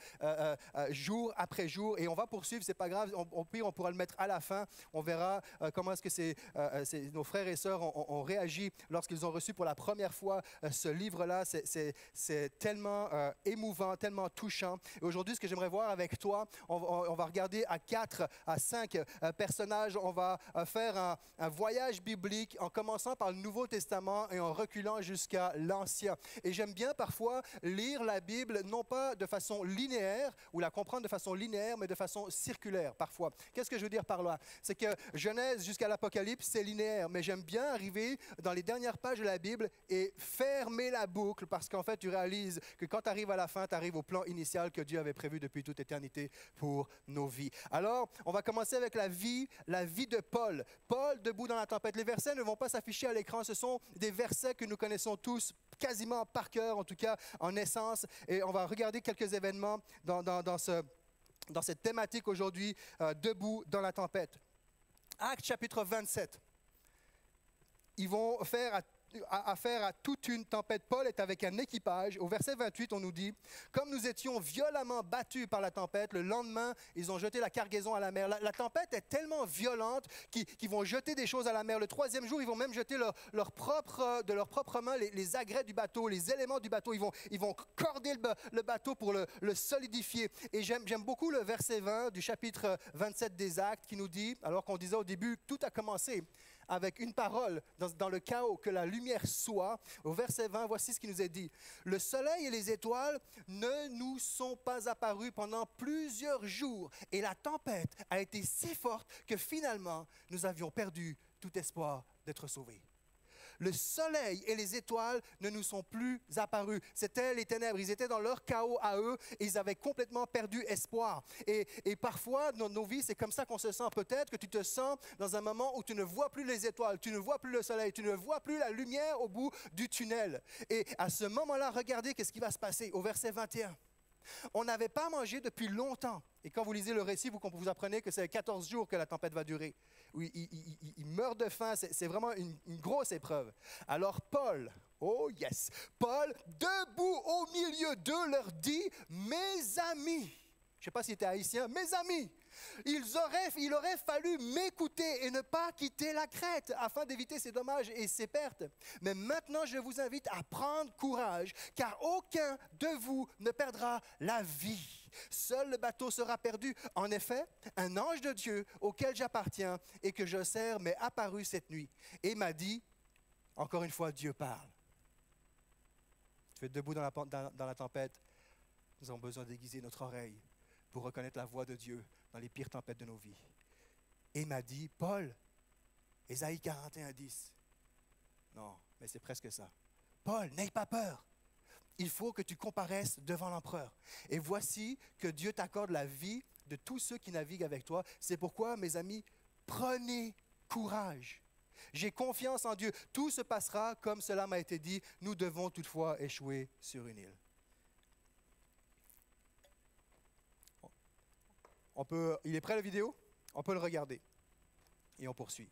jour après jour. Et on va poursuivre, c'est pas grave, au pire, on pourra le mettre à la fin. On verra comment est-ce que nos frères et sœurs ont réagi lorsqu'ils ont reçu pour la première fois ce livre-là. C'est tellement émouvant, tellement touchant. Et aujourd'hui, ce que j'aimerais voir avec toi, on va regarder à 4 à 5 personnages. On va faire un voyage biblique en commençant par le Nouveau Testament et en reculant jusqu'à l'Ancien. Et j'aime bien parfois lire la Bible, non pas de façon linéaire, ou la comprendre de façon linéaire, mais de façon circulaire parfois. Qu'est-ce que je veux dire par là? C'est que Genèse jusqu'à l'Apocalypse, c'est linéaire, mais j'aime bien arriver dans les dernières pages de la Bible et fermer la boucle, parce qu'en fait, tu réalises que quand tu arrives à la fin, tu arrives au plan initial que Dieu avait prévu depuis toute éternité pour nos vies. Alors, on va commencer avec la vie de Paul. Paul, debout dans la tempête. Les versets ne vont pas s'afficher à l'écran. Ce sont des versets que nous connaissons tous quasiment par cœur, en tout cas en essence. Et on va regarder quelques événements dans cette thématique aujourd'hui, debout dans la tempête. Actes chapitre 27. Ils vont faire affaire à toute une tempête. Paul est avec un équipage. Au verset 28, on nous dit « Comme nous étions violemment battus par la tempête, le lendemain, ils ont jeté la cargaison à la mer. » La tempête est tellement violente qu'ils vont jeter des choses à la mer. Le troisième jour, ils vont même jeter de leurs propres mains les agrès du bateau, les éléments du bateau. Ils vont corder le bateau pour le solidifier. Et j'aime beaucoup le verset 20 du chapitre 27 des Actes qui nous dit, alors qu'on disait au début, tout a commencé avec une parole dans le chaos, que la lumière soit. Au verset 20, voici ce qui nous est dit. Le soleil et les étoiles ne nous sont pas apparus pendant plusieurs jours et la tempête a été si forte que finalement, nous avions perdu tout espoir d'être sauvés. Le soleil et les étoiles ne nous sont plus apparus. C'était les ténèbres. Ils étaient dans leur chaos à eux et ils avaient complètement perdu espoir. Et parfois, dans nos vies, c'est comme ça qu'on se sent. Peut-être que tu te sens dans un moment où tu ne vois plus les étoiles, tu ne vois plus le soleil, tu ne vois plus la lumière au bout du tunnel. Et à ce moment-là, regardez qu'est-ce qui va se passer au verset 21. On n'avait pas mangé depuis longtemps. Et quand vous lisez le récit, vous apprenez que c'est 14 jours que la tempête va durer. Oui, il meurt de faim, c'est vraiment une grosse épreuve. Alors Paul, oh yes, Paul, debout au milieu d'eux, leur dit « Mes amis ». Je ne sais pas s'il était haïtien, « Mes amis ». Il aurait fallu m'écouter et ne pas quitter la Crète afin d'éviter ces dommages et ces pertes. Mais maintenant, je vous invite à prendre courage, car aucun de vous ne perdra la vie. Seul le bateau sera perdu. En effet, un ange de Dieu auquel j'appartiens et que je sers m'est apparu cette nuit et m'a dit, encore une fois, Dieu parle. Tu es debout dans la tempête. Nous avons besoin d'aiguiser notre oreille pour reconnaître la voix de Dieu dans les pires tempêtes de nos vies. Et il m'a dit, Paul, Ésaïe 41, 10. Non, mais c'est presque ça. Paul, n'aie pas peur. Il faut que tu comparaisses devant l'empereur. Et voici que Dieu t'accorde la vie de tous ceux qui naviguent avec toi. C'est pourquoi, mes amis, prenez courage. J'ai confiance en Dieu. Tout se passera comme cela m'a été dit. Nous devons toutefois échouer sur une île. Il est prêt la vidéo? On peut le regarder. Et on poursuit.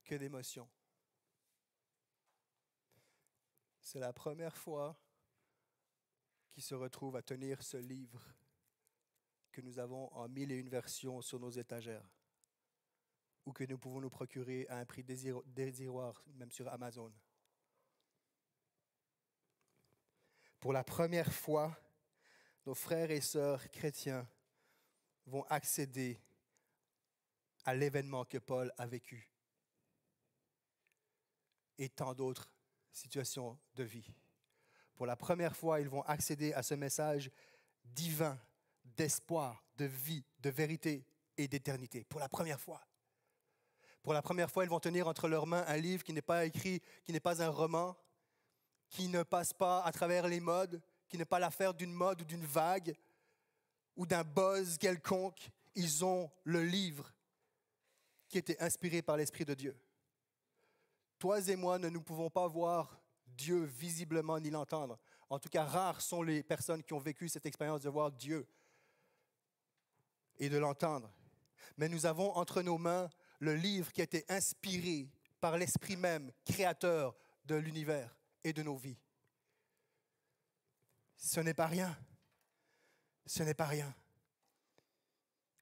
Que d'émotions. C'est la première fois qu'il se retrouve à tenir ce livre que nous avons en 1001 versions sur nos étagères ou que nous pouvons nous procurer à un prix dérisoire, même sur Amazon. Pour la première fois, nos frères et sœurs chrétiens vont accéder à l'événement que Paul a vécu et tant d'autres situations de vie. Pour la première fois, ils vont accéder à ce message divin, d'espoir, de vie, de vérité et d'éternité. Pour la première fois. Pour la première fois, ils vont tenir entre leurs mains un livre qui n'est pas écrit, qui n'est pas un roman, qui ne passe pas à travers les modes, qui n'est pas l'affaire d'une mode ou d'une vague ou d'un buzz quelconque. Ils ont le livre qui était inspiré par l'Esprit de Dieu. Toi et moi, ne nous pouvons pas voir Dieu visiblement ni l'entendre. En tout cas, rares sont les personnes qui ont vécu cette expérience de voir Dieu et de l'entendre. Mais nous avons entre nos mains le livre qui a été inspiré par l'Esprit même, créateur de l'univers et de nos vies. Ce n'est pas rien. Ce n'est pas rien.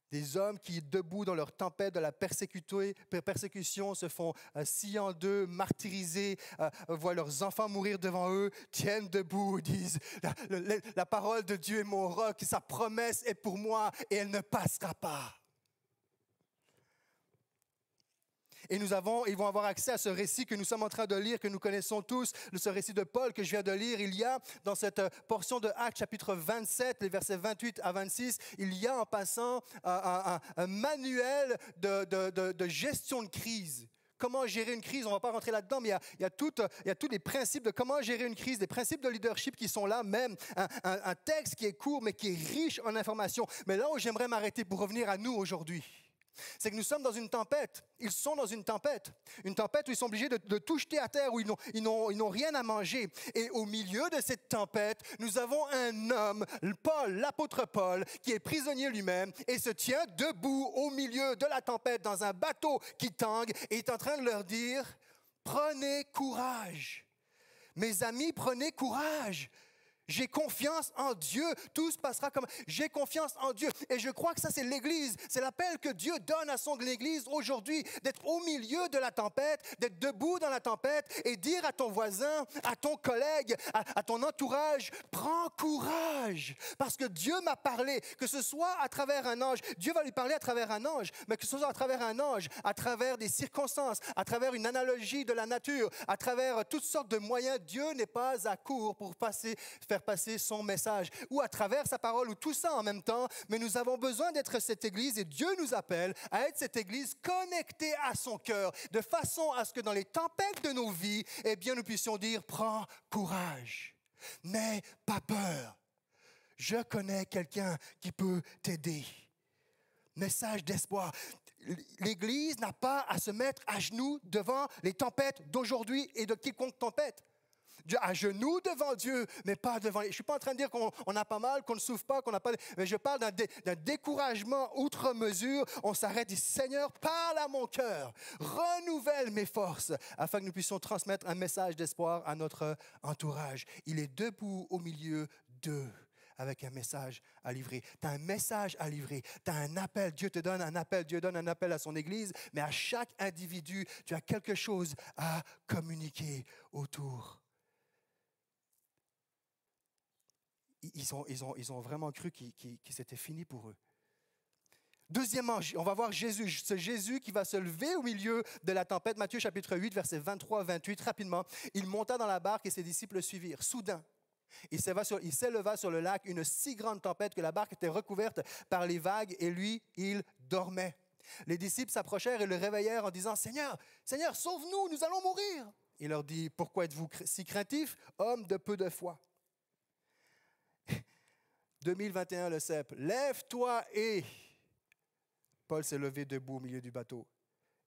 Des hommes qui, debout dans leur tempête de la persécution, se font scier en deux, martyrisés, voient leurs enfants mourir devant eux, tiennent debout, disent la parole de Dieu est mon roc, sa promesse est pour moi et elle ne passera pas. Et ils vont avoir accès à ce récit que nous sommes en train de lire, que nous connaissons tous, ce récit de Paul que je viens de lire. Il y a dans cette portion de Actes chapitre 27, les versets 28 à 26, il y a en passant un manuel de gestion de crise. Comment gérer une crise, on ne va pas rentrer là-dedans, mais il y a tous les principes de comment gérer une crise, des principes de leadership qui sont là, même un texte qui est court mais qui est riche en informations. Mais là où j'aimerais m'arrêter pour revenir à nous aujourd'hui, c'est que nous sommes dans une tempête. Ils sont dans une tempête où ils sont obligés de tout jeter à terre, où ils n'ont rien à manger. Et au milieu de cette tempête, nous avons un homme, Paul, l'apôtre Paul, qui est prisonnier lui-même et se tient debout au milieu de la tempête dans un bateau qui tangue et est en train de leur dire « Prenez courage, mes amis, prenez courage. J'ai confiance en Dieu. Tout se passera comme... J'ai confiance en Dieu. » Et je crois que ça, c'est l'Église. C'est l'appel que Dieu donne à son Église aujourd'hui, d'être au milieu de la tempête, d'être debout dans la tempête et dire à ton voisin, à ton collègue, à ton entourage, prends courage. Parce que Dieu m'a parlé, que ce soit à travers un ange, Dieu va lui parler à travers un ange, mais que ce soit à travers un ange, à travers des circonstances, à travers une analogie de la nature, à travers toutes sortes de moyens, Dieu n'est pas à court pour faire passer son message, ou à travers sa parole, ou tout ça en même temps, mais nous avons besoin d'être cette Église et Dieu nous appelle à être cette Église connectée à son cœur, de façon à ce que dans les tempêtes de nos vies, eh bien nous puissions dire, prends courage, n'aie pas peur, je connais quelqu'un qui peut t'aider. message d'espoir. L'Église n'a pas à se mettre à genoux devant les tempêtes d'aujourd'hui et de quiconque tempête. À genoux devant Dieu, mais pas devant... Je ne suis pas en train de dire qu'on a pas mal, qu'on ne souffre pas, qu'on n'a pas... Mais je parle d'un découragement outre mesure. On s'arrête et dit, Seigneur, parle à mon cœur, renouvelle mes forces, afin que nous puissions transmettre un message d'espoir à notre entourage. Il est debout au milieu d'eux, avec un message à livrer. Tu as un message à livrer. Tu as un appel. Dieu te donne un appel. Dieu donne un appel à son Église, mais à chaque individu, tu as quelque chose à communiquer autour. Ils ont vraiment cru que c'était fini pour eux. Deuxièmement, on va voir Jésus, ce Jésus qui va se lever au milieu de la tempête. Matthieu chapitre 8, versets 23-28, rapidement. Il monta dans la barque et ses disciples le suivirent. Soudain, il s'éleva sur le lac une si grande tempête que la barque était recouverte par les vagues et lui, il dormait. Les disciples s'approchèrent et le réveillèrent en disant « Seigneur, Seigneur, sauve-nous, nous allons mourir !» Il leur dit « Pourquoi êtes-vous si craintifs, hommes de peu de foi ?» 2021, le CEP. Lève-toi et... Paul s'est levé debout au milieu du bateau.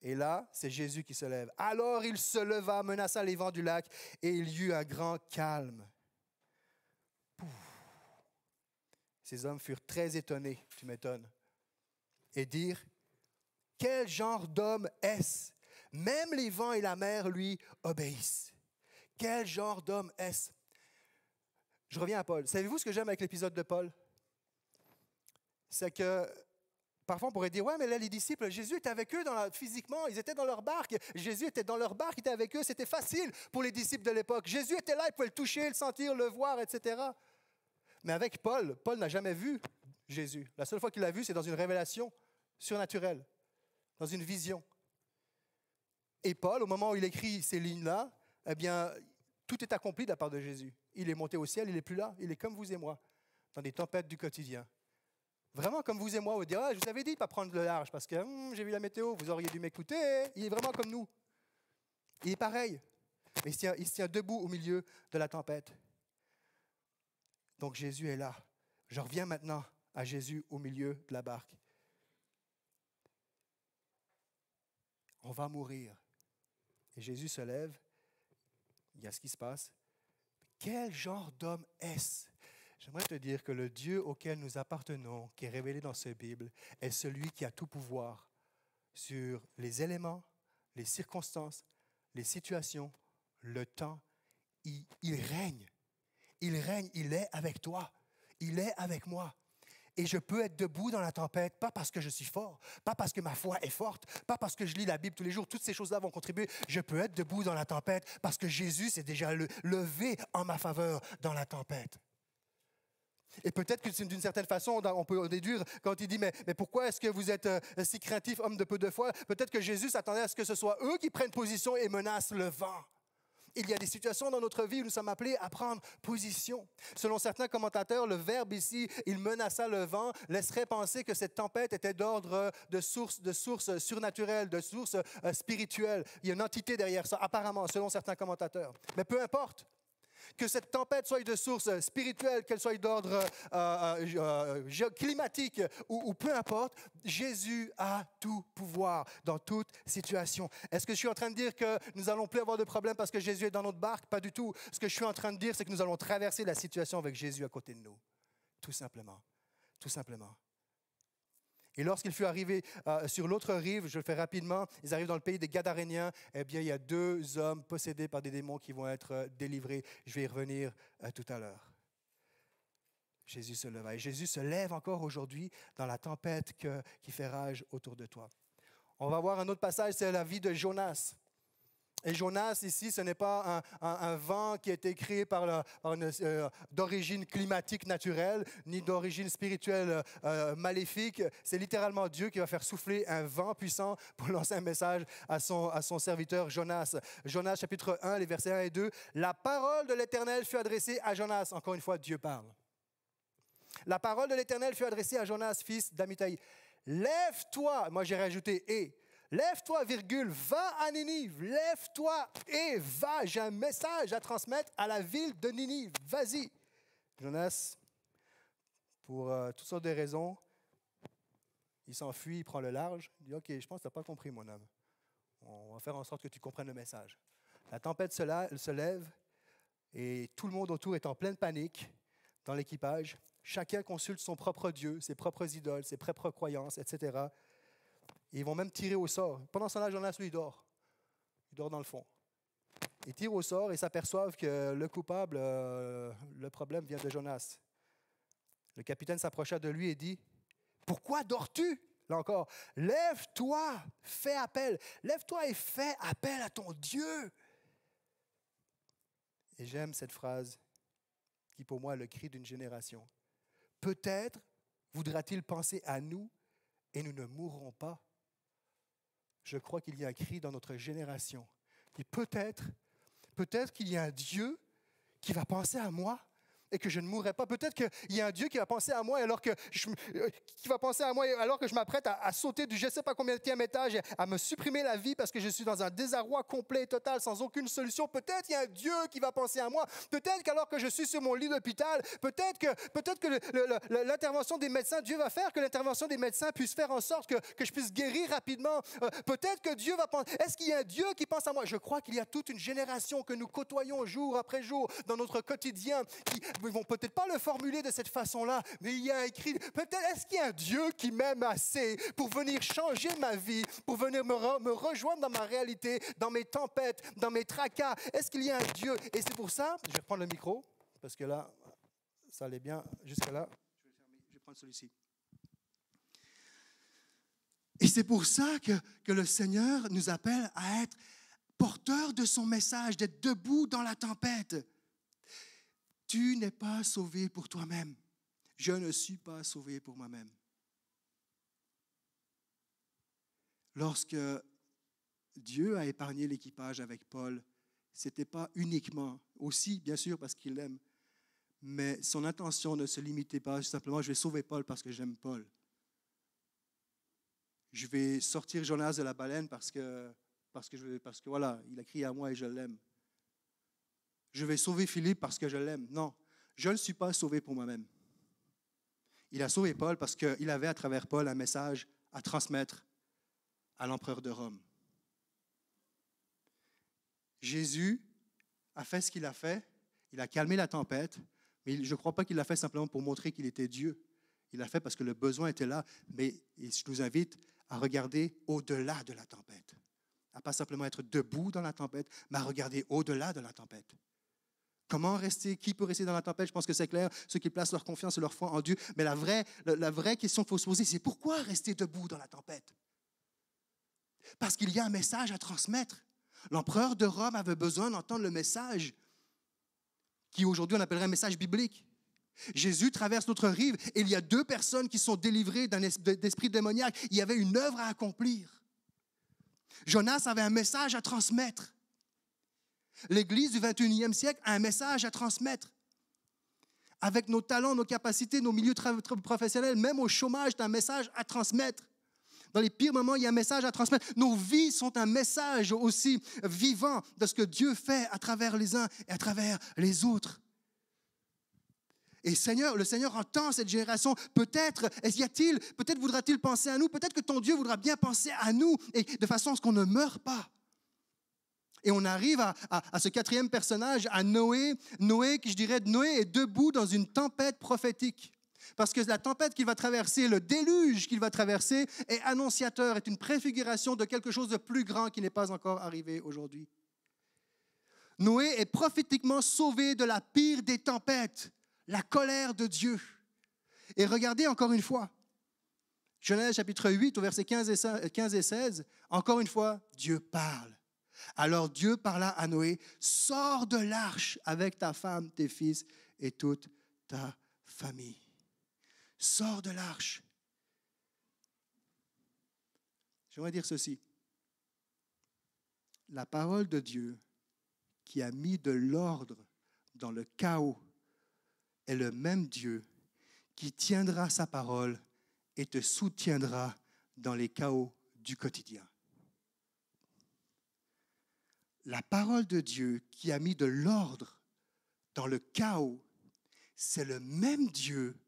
Et là, c'est Jésus qui se lève. Alors il se leva, menaça les vents du lac et il y eut un grand calme. Pouf. Ces hommes furent très étonnés, tu m'étonnes, et dirent, quel genre d'homme est-ce? Même les vents et la mer lui obéissent. Quel genre d'homme est-ce? Je reviens à Paul. Savez-vous ce que j'aime avec l'épisode de Paul? C'est que parfois on pourrait dire, ouais, mais là, les disciples, Jésus était avec eux physiquement, ils étaient dans leur barque. Jésus était dans leur barque, il était avec eux. C'était facile pour les disciples de l'époque. Jésus était là, ils pouvaient le toucher, le sentir, le voir, etc. Mais avec Paul, Paul n'a jamais vu Jésus. La seule fois qu'il l'a vu, c'est dans une révélation surnaturelle, dans une vision. Et Paul, au moment où il écrit ces lignes-là, eh bien, tout est accompli de la part de Jésus. Il est monté au ciel, il n'est plus là. Il est comme vous et moi, dans des tempêtes du quotidien. Vraiment comme vous et moi, vous dire, ah, je vous avais dit de ne pas prendre le large parce que j'ai vu la météo, vous auriez dû m'écouter. Il est vraiment comme nous. Il est pareil. Mais il se tient debout au milieu de la tempête. Donc Jésus est là. Je reviens maintenant à Jésus au milieu de la barque. On va mourir. Et Jésus se lève. Il y a ce qui se passe. Quel genre d'homme est-ce? J'aimerais te dire que le Dieu auquel nous appartenons, qui est révélé dans cette Bible, est celui qui a tout pouvoir sur les éléments, les circonstances, les situations, le temps. Il règne. Il règne. Il est avec toi. Il est avec moi. Et je peux être debout dans la tempête, pas parce que je suis fort, pas parce que ma foi est forte, pas parce que je lis la Bible tous les jours. Toutes ces choses-là vont contribuer. Je peux être debout dans la tempête parce que Jésus s'est déjà levé en ma faveur dans la tempête. Et peut-être que d'une certaine façon, on peut déduire quand il dit, mais pourquoi est-ce que vous êtes si craintifs, hommes de peu de foi? Peut-être que Jésus s'attendait à ce que ce soit eux qui prennent position et menacent le vent. Il y a des situations dans notre vie où nous sommes appelés à prendre position. Selon certains commentateurs, le verbe ici, il menaça le vent, laisserait penser que cette tempête était d'ordre de source surnaturelle, de source spirituelle. Il y a une entité derrière ça, apparemment, selon certains commentateurs. Mais peu importe. Que cette tempête soit de source spirituelle, qu'elle soit d'ordre climatique ou peu importe, Jésus a tout pouvoir dans toute situation. Est-ce que je suis en train de dire que nous n'allons plus avoir de problème parce que Jésus est dans notre barque? Pas du tout. Ce que je suis en train de dire, c'est que nous allons traverser la situation avec Jésus à côté de nous. Tout simplement. Tout simplement. Et lorsqu'il fut arrivé sur l'autre rive, je le fais rapidement, ils arrivent dans le pays des Gadaréniens, eh bien, il y a 2 hommes possédés par des démons qui vont être délivrés. Je vais y revenir tout à l'heure. Jésus se leva. Et Jésus se lève encore aujourd'hui dans la tempête qui fait rage autour de toi. On va voir un autre passage, c'est la vie de Jonas. Et Jonas, ici, ce n'est pas un vent qui a été créé d'origine climatique naturelle, ni d'origine spirituelle maléfique. C'est littéralement Dieu qui va faire souffler un vent puissant pour lancer un message à son serviteur Jonas. Jonas, chapitre 1, les versets 1 et 2. La parole de l'Éternel fut adressée à Jonas. Encore une fois, Dieu parle. La parole de l'Éternel fut adressée à Jonas, fils d'Amittai. Lève-toi, moi j'ai rajouté « et ». Lève-toi, va à Ninive. Lève-toi et va. J'ai un message à transmettre à la ville de Ninive. Vas-y. Jonas, pour toutes sortes de raisons, Il s'enfuit, il prend le large. Il dit, OK, je pense que tu n'as pas compris, mon homme. On va faire en sorte que tu comprennes le message. La tempête se lève et tout le monde autour est en pleine panique dans l'équipage. Chacun consulte son propre Dieu, ses propres idoles, ses propres croyances, etc. Et ils vont même tirer au sort. Pendant ce temps-là, Jonas, lui, il dort. Il dort dans le fond. Ils tirent au sort et s'aperçoivent que le coupable, le problème vient de Jonas. Le capitaine s'approcha de lui et dit, « Pourquoi dors-tu? » Là encore, « Lève-toi, fais appel. Lève-toi et fais appel à ton Dieu. » Et j'aime cette phrase qui, pour moi, est le cri d'une génération. « Peut-être voudra-t-il penser à nous et nous ne mourrons pas. » Je crois qu'il y a un cri dans notre génération. Et peut-être qu'il y a un Dieu qui va penser à moi et que je ne mourrai pas. Peut-être qu'il y a un Dieu qui va penser à moi alors que je m'apprête à sauter du je ne sais pas combien de étage, à me supprimer la vie parce que je suis dans un désarroi complet et total, sans aucune solution. Peut-être qu'il y a un Dieu qui va penser à moi. Peut-être qu'alors que je suis sur mon lit d'hôpital, peut-être que l'intervention des médecins, Dieu va faire que l'intervention des médecins puisse faire en sorte que je puisse guérir rapidement. Peut-être que Dieu va penser. Est-ce qu'il y a un Dieu qui pense à moi? Je crois qu'il y a toute une génération que nous côtoyons jour après jour dans notre quotidien qui ils ne vont peut-être pas le formuler de cette façon-là, mais il y a écrit, peut-être, est-ce qu'il y a un Dieu qui m'aime assez pour venir changer ma vie, pour venir me rejoindre dans ma réalité, dans mes tempêtes, dans mes tracas? Est-ce qu'il y a un Dieu? Et c'est pour ça, je vais reprendre le micro, parce que là, ça allait bien jusqu'à là. Je vais prendre celui-ci. Et c'est pour ça que le Seigneur nous appelle à être porteurs de son message, d'être debout dans la tempête. Tu n'es pas sauvé pour toi-même. Je ne suis pas sauvé pour moi-même. Lorsque Dieu a épargné l'équipage avec Paul, ce n'était pas uniquement, aussi bien sûr parce qu'il l'aime, mais son intention ne se limitait pas simplement, je vais sauver Paul parce que j'aime Paul. Je vais sortir Jonas de la baleine parce que voilà, il a crié à moi et je l'aime. Je vais sauver Philippe parce que je l'aime. Non, je ne suis pas sauvé pour moi-même. Il a sauvé Paul parce qu'il avait à travers Paul un message à transmettre à l'empereur de Rome. Jésus a fait ce qu'il a fait. Il a calmé la tempête, mais je ne crois pas qu'il l'a fait simplement pour montrer qu'il était Dieu. Il l'a fait parce que le besoin était là, mais je nous invite à regarder au-delà de la tempête. À ne pas simplement être debout dans la tempête, mais à regarder au-delà de la tempête. Comment rester? Qui peut rester dans la tempête? Je pense que c'est clair, ceux qui placent leur confiance et leur foi en Dieu. Mais la vraie question qu'il faut se poser, c'est pourquoi rester debout dans la tempête? Parce qu'il y a un message à transmettre. L'empereur de Rome avait besoin d'entendre le message qui aujourd'hui on appellerait un message biblique. Jésus traverse notre rive et il y a 2 personnes qui sont délivrées d'esprit démoniaque. Il y avait une œuvre à accomplir. Jonas avait un message à transmettre. L'Église du 21e siècle a un message à transmettre. Avec nos talents, nos capacités, nos milieux professionnels, même au chômage, tu as un message à transmettre. Dans les pires moments, il y a un message à transmettre. Nos vies sont un message aussi vivant de ce que Dieu fait à travers les uns et à travers les autres. Et le Seigneur entend cette génération. Peut-être voudra-t-il penser à nous. Peut-être que ton Dieu voudra bien penser à nous et de façon à ce qu'on ne meure pas. Et on arrive à ce 4e personnage, à Noé. Noé est debout dans une tempête prophétique. Parce que la tempête qu'il va traverser, le déluge qu'il va traverser, est annonciateur, est une préfiguration de quelque chose de plus grand qui n'est pas encore arrivé aujourd'hui. Noé est prophétiquement sauvé de la pire des tempêtes, la colère de Dieu. Et regardez encore une fois, Genèse chapitre 8, au verset 15 et 16, encore une fois, Dieu parle. Alors Dieu parla à Noé, « Sors de l'arche avec ta femme, tes fils et toute ta famille. » Sors de l'arche. J'aimerais dire ceci. La parole de Dieu qui a mis de l'ordre dans le chaos est le même Dieu qui tiendra sa parole et te soutiendra dans les chaos du quotidien. La parole de Dieu qui a mis de l'ordre dans le chaos, c'est le même Dieu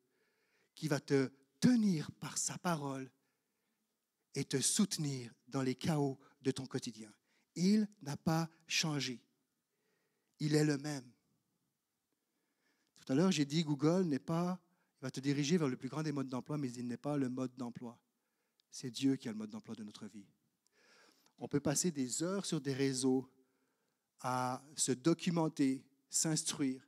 qui va te tenir par sa parole et te soutenir dans les chaos de ton quotidien. Il n'a pas changé. Il est le même. Tout à l'heure, j'ai dit Google il va te diriger vers le plus grand des modes d'emploi, mais il n'est pas le mode d'emploi. C'est Dieu qui a le mode d'emploi de notre vie. On peut passer des heures sur des réseaux à se documenter, s'instruire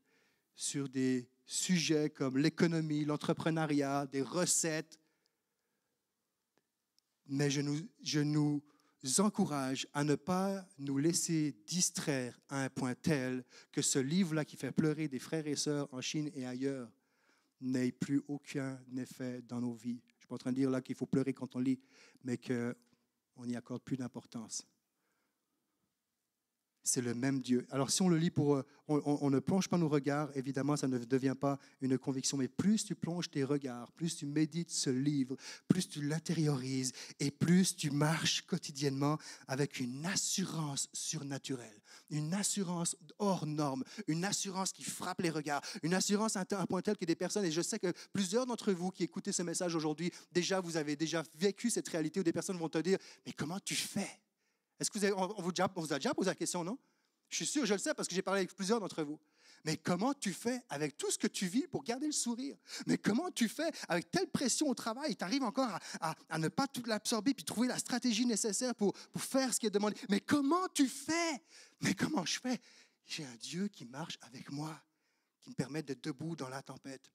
sur des sujets comme l'économie, l'entrepreneuriat, des recettes. Mais je nous encourage à ne pas nous laisser distraire à un point tel que ce livre-là qui fait pleurer des frères et sœurs en Chine et ailleurs n'ait plus aucun effet dans nos vies. Je ne suis pas en train de dire là qu'il faut pleurer quand on lit, mais qu'on n'y accorde plus d'importance. C'est le même Dieu. Alors si on le lit on ne plonge pas nos regards, évidemment ça ne devient pas une conviction, mais plus tu plonges tes regards, plus tu médites ce livre, plus tu l'intériorises et plus tu marches quotidiennement avec une assurance surnaturelle, une assurance hors norme, une assurance qui frappe les regards, une assurance à un point tel que des personnes, et je sais que plusieurs d'entre vous qui écoutez ce message aujourd'hui, vous avez déjà vécu cette réalité où des personnes vont te dire « Mais comment tu fais ?» Est-ce que on vous a déjà posé la question, non? Je suis sûr, je le sais, parce que j'ai parlé avec plusieurs d'entre vous. Mais comment tu fais avec tout ce que tu vis pour garder le sourire? Mais comment tu fais avec telle pression au travail? Tu arrives encore à ne pas tout l'absorber puis trouver la stratégie nécessaire pour faire ce qui est demandé. Mais comment tu fais? Mais comment je fais? J'ai un Dieu qui marche avec moi, qui me permet d'être debout dans la tempête.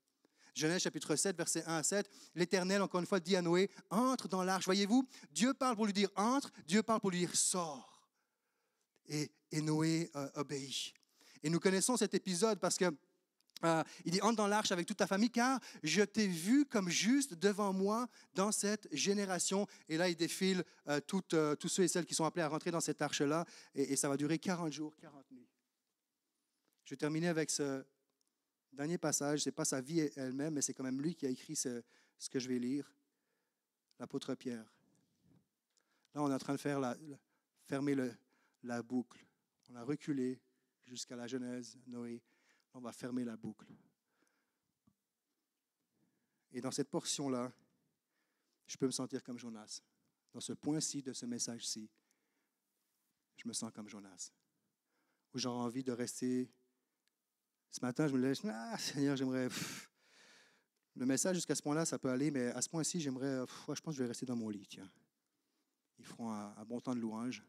Genèse chapitre 7, versets 1 à 7, l'Éternel, encore une fois, dit à Noé, « Entre dans l'arche. » Voyez-vous, Dieu parle pour lui dire « Entre », Dieu parle pour lui dire « Sors ». Et Noé obéit. Et nous connaissons cet épisode parce que il dit « Entre dans l'arche avec toute ta famille, car je t'ai vu comme juste devant moi dans cette génération. » Et là, il défile tous ceux et celles qui sont appelés à rentrer dans cette arche-là. Et ça va durer 40 jours, 40 nuits. Je vais terminer avec ce dernier passage. Ce n'est pas sa vie elle-même, mais c'est quand même lui qui a écrit ce que je vais lire. L'apôtre Pierre. Là, on est en train de fermer la boucle. On a reculé jusqu'à la Genèse, Noé. On va fermer la boucle. Et dans cette portion-là, je peux me sentir comme Jonas. Dans ce point-ci de ce message-ci, je me sens comme Jonas. Où j'aurais envie de rester. Ce matin, je me lève, Seigneur, j'aimerais. Le message jusqu'à ce point-là, ça peut aller, mais à ce point-ci, j'aimerais. Je pense que je vais rester dans mon lit, tiens. Ils feront un bon temps de louange.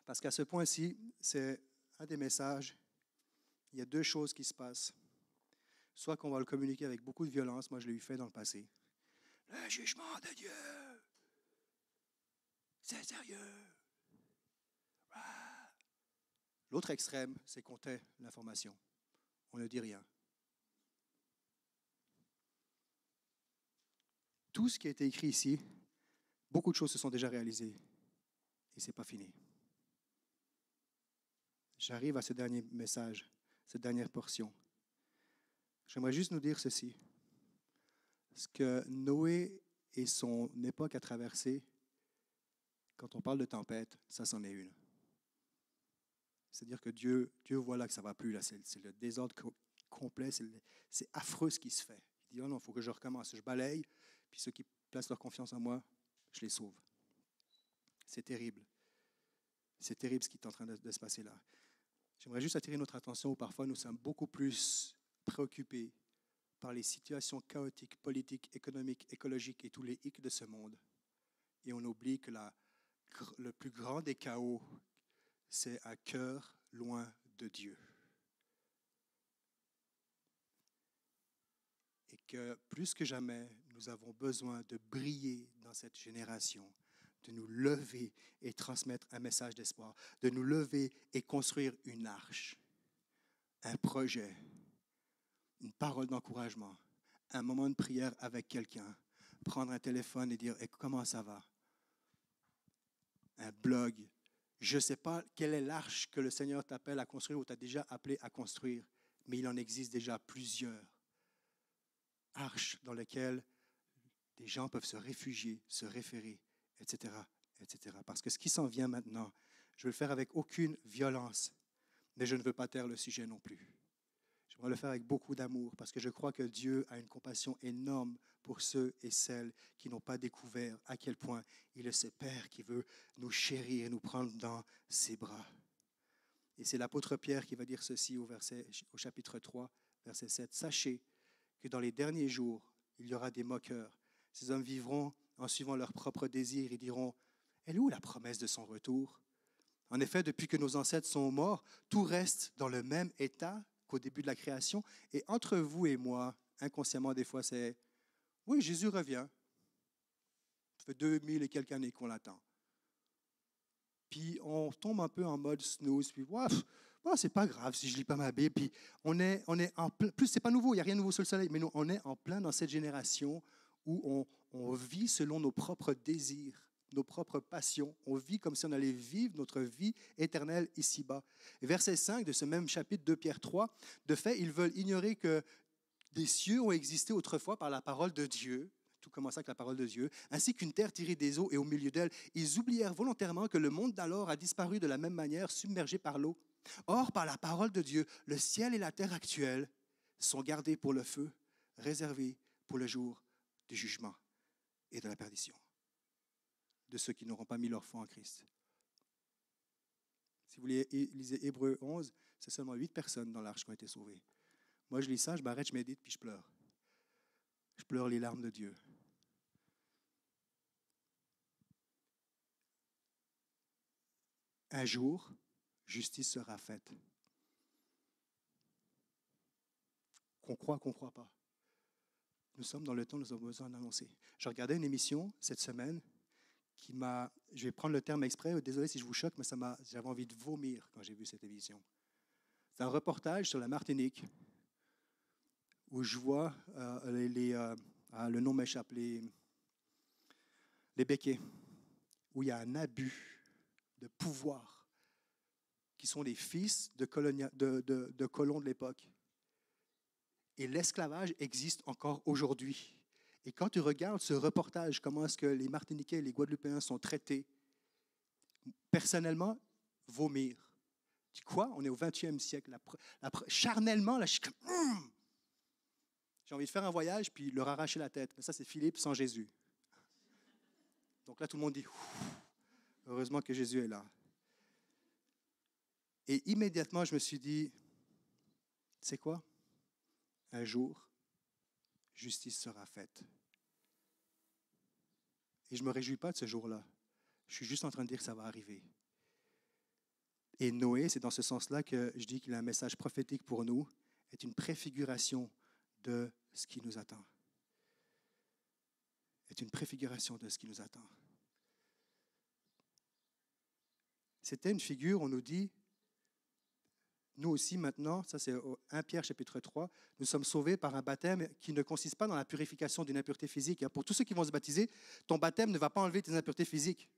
Parce qu'à ce point-ci, c'est un des messages. Il y a deux choses qui se passent. Soit qu'on va le communiquer avec beaucoup de violence, moi je l'ai eu fait dans le passé. Le jugement de Dieu, c'est sérieux. L'autre extrême, c'est qu'on tait l'information. On ne dit rien. Tout ce qui a été écrit ici, beaucoup de choses se sont déjà réalisées. Et ce n'est pas fini. J'arrive à ce dernier message, cette dernière portion. J'aimerais juste nous dire ceci. Ce que Noé et son époque a traversé, quand on parle de tempête, ça c'en est une. C'est-à-dire que Dieu voit là que ça ne va plus. Là, c'est le désordre complet, c'est affreux ce qui se fait. Il dit, oh non, il faut que je recommence. Je balaye, puis ceux qui placent leur confiance en moi, je les sauve. C'est terrible. C'est terrible ce qui est en train de se passer là. J'aimerais juste attirer notre attention où parfois nous sommes beaucoup plus préoccupés par les situations chaotiques, politiques, économiques, écologiques et tous les hics de ce monde. Et on oublie que le plus grand des chaos, c'est un cœur loin de Dieu. Et que plus que jamais, nous avons besoin de briller dans cette génération, de nous lever et transmettre un message d'espoir, de nous lever et construire une arche, un projet, une parole d'encouragement, un moment de prière avec quelqu'un, prendre un téléphone et dire « comment ça va ?» Un blog. Je ne sais pas quelle est l'arche que le Seigneur t'appelle à construire ou t'a déjà appelé à construire, mais il en existe déjà plusieurs arches dans lesquelles des gens peuvent se réfugier, se référer, etc., etc. Parce que ce qui s'en vient maintenant, je veux le faire avec aucune violence, mais je ne veux pas taire le sujet non plus. J'aimerais le faire avec beaucoup d'amour parce que je crois que Dieu a une compassion énorme pour ceux et celles qui n'ont pas découvert à quel point il est ce Père qui veut nous chérir et nous prendre dans ses bras. Et c'est l'apôtre Pierre qui va dire ceci au chapitre 3, verset 7. « Sachez que dans les derniers jours, il y aura des moqueurs. Ces hommes vivront en suivant leurs propres désirs et diront « Elle est où la promesse de son retour ?» En effet, depuis que nos ancêtres sont morts, tout reste dans le même état qu'au début de la création. Et entre vous et moi, inconsciemment, des fois, c'est « Oui, Jésus revient. Ça fait 2000 et quelques années qu'on l'attend. » Puis on tombe un peu en mode snooze, puis c'est pas grave si je lis pas ma Bible. Puis on est en plein, plus c'est pas nouveau, il n'y a rien de nouveau sur le soleil, mais nous, on est en plein dans cette génération où on vit selon nos propres désirs, nos propres passions. On vit comme si on allait vivre notre vie éternelle ici-bas. Et verset 5 de ce même chapitre 2 Pierre 3, de fait, ils veulent ignorer que des cieux ont existé autrefois par la parole de Dieu. Tout commença avec la parole de Dieu, ainsi qu'une terre tirée des eaux et au milieu d'elle. Ils oublièrent volontairement que le monde d'alors a disparu de la même manière, submergé par l'eau. Or, par la parole de Dieu, le ciel et la terre actuelle sont gardés pour le feu, réservés pour le jour du jugement et de la perdition de ceux qui n'auront pas mis leur foi en Christ. Si vous lisez Hébreux 11, c'est seulement 8 personnes dans l'arche qui ont été sauvées. Moi, je lis ça, je m'arrête, je médite, puis je pleure. Je pleure les larmes de Dieu. Un jour, justice sera faite. Qu'on croit pas. Nous sommes dans le temps où nous avons besoin d'annoncer. Je regardais une émission cette semaine qui m'a... Je vais prendre le terme exprès, désolé si je vous choque, mais j'avais envie de vomir quand j'ai vu cette émission. C'est un reportage sur la Martinique où je vois le nom m'échappe, les béquets, où il y a un abus de pouvoir, qui sont les fils de colons de l'époque. Et l'esclavage existe encore aujourd'hui. Et quand tu regardes ce reportage, comment est-ce que les Martiniquais et les Guadeloupéens sont traités, personnellement, vomir. Tu dis quoi? On est au 20e siècle. Charnellement, là, je suis comme... J'ai envie de faire un voyage puis leur arracher la tête. Mais ça, c'est Philippe sans Jésus. Donc là, tout le monde dit, heureusement que Jésus est là. Et immédiatement, je me suis dit, tu sais quoi? Un jour, justice sera faite. Et je ne me réjouis pas de ce jour-là. Je suis juste en train de dire que ça va arriver. Et Noé, c'est dans ce sens-là que je dis qu'il a un message prophétique pour nous, est une préfiguration de ce qui nous attend. Est une préfiguration de ce qui nous attend. C'était une figure, on nous dit, nous aussi maintenant, ça c'est 1 Pierre chapitre 3, nous sommes sauvés par un baptême qui ne consiste pas dans la purification d'une impureté physique. Pour tous ceux qui vont se baptiser, ton baptême ne va pas enlever tes impuretés physiques,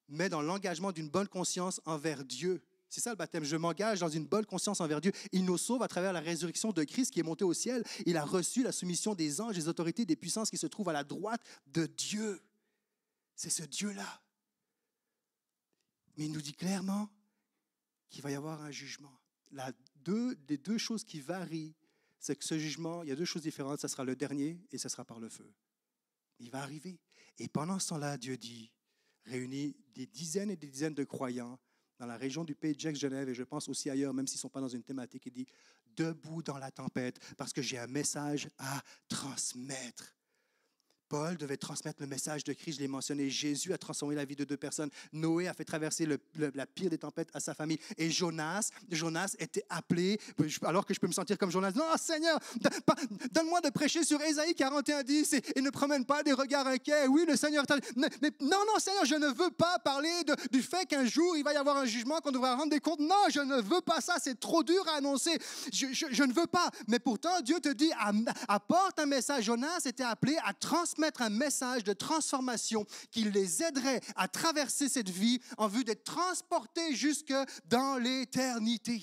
mais dans l'engagement d'une bonne conscience envers Dieu. C'est ça le baptême. Je m'engage dans une bonne conscience envers Dieu. Il nous sauve à travers la résurrection de Christ qui est monté au ciel. Il a reçu la soumission des anges, des autorités, des puissances qui se trouvent à la droite de Dieu. C'est ce Dieu-là. Mais il nous dit clairement qu'il va y avoir un jugement. Des deux choses qui varient, c'est que ce jugement, il y a deux choses différentes. Ça sera le dernier et ça sera par le feu. Il va arriver. Et pendant ce temps-là, Dieu dit, réunit des dizaines et des dizaines de croyants dans la région du Pays de Gex-Genève, et je pense aussi ailleurs, même s'ils ne sont pas dans une thématique, il dit « Debout dans la tempête, parce que j'ai un message à transmettre. » Paul devait transmettre le message de Christ, je l'ai mentionné. Jésus a transformé la vie de 2 personnes. Noé a fait traverser la pire des tempêtes à sa famille. Et Jonas était appelé, alors que je peux me sentir comme Jonas. Non, Seigneur, donne-moi de prêcher sur Ésaïe 41:10 et ne promène pas des regards inquiets. Oui, le Seigneur... Mais non, Seigneur, je ne veux pas parler du fait qu'un jour, il va y avoir un jugement, qu'on devra rendre des comptes. Non, je ne veux pas ça, c'est trop dur à annoncer. Je ne veux pas. Mais pourtant, Dieu te dit, apporte un message. Jonas était appelé à transmettre un message de transformation qui les aiderait à traverser cette vie en vue d'être transportés jusque dans l'éternité.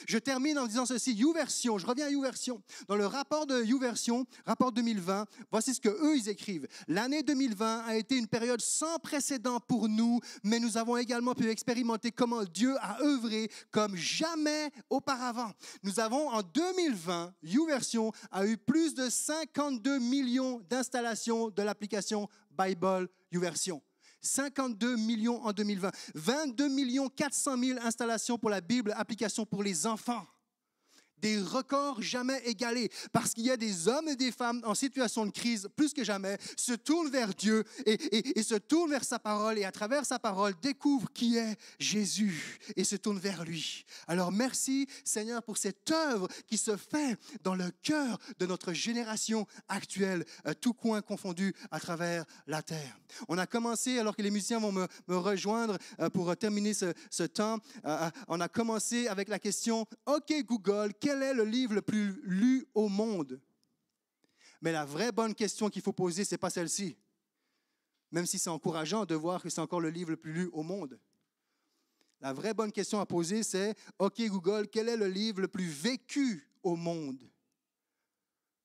Je termine en disant ceci, YouVersion, je reviens à YouVersion. Dans le rapport de YouVersion, rapport 2020, voici ce qu'eux, ils écrivent. L'année 2020 a été une période sans précédent pour nous, mais nous avons également pu expérimenter comment Dieu a œuvré comme jamais auparavant. Nous avons en 2020, YouVersion a eu plus de 52 millions d'installations de l'application Bible YouVersion. 52 millions en 2020, 22 400 000 installations pour la Bible, application pour les enfants. Des records jamais égalés, parce qu'il y a des hommes et des femmes en situation de crise, plus que jamais, se tournent vers Dieu et se tournent vers sa parole, et à travers sa parole, découvrent qui est Jésus et se tournent vers lui. Alors merci Seigneur pour cette œuvre qui se fait dans le cœur de notre génération actuelle, tout coin confondu à travers la terre. On a commencé, alors que les musiciens vont me rejoindre pour terminer ce temps, on a commencé avec la question, OK Google, quel est le livre le plus lu au monde? Mais la vraie bonne question qu'il faut poser, ce n'est pas celle-ci. Même si c'est encourageant de voir que c'est encore le livre le plus lu au monde. La vraie bonne question à poser, c'est « OK Google, quel est le livre le plus vécu au monde? »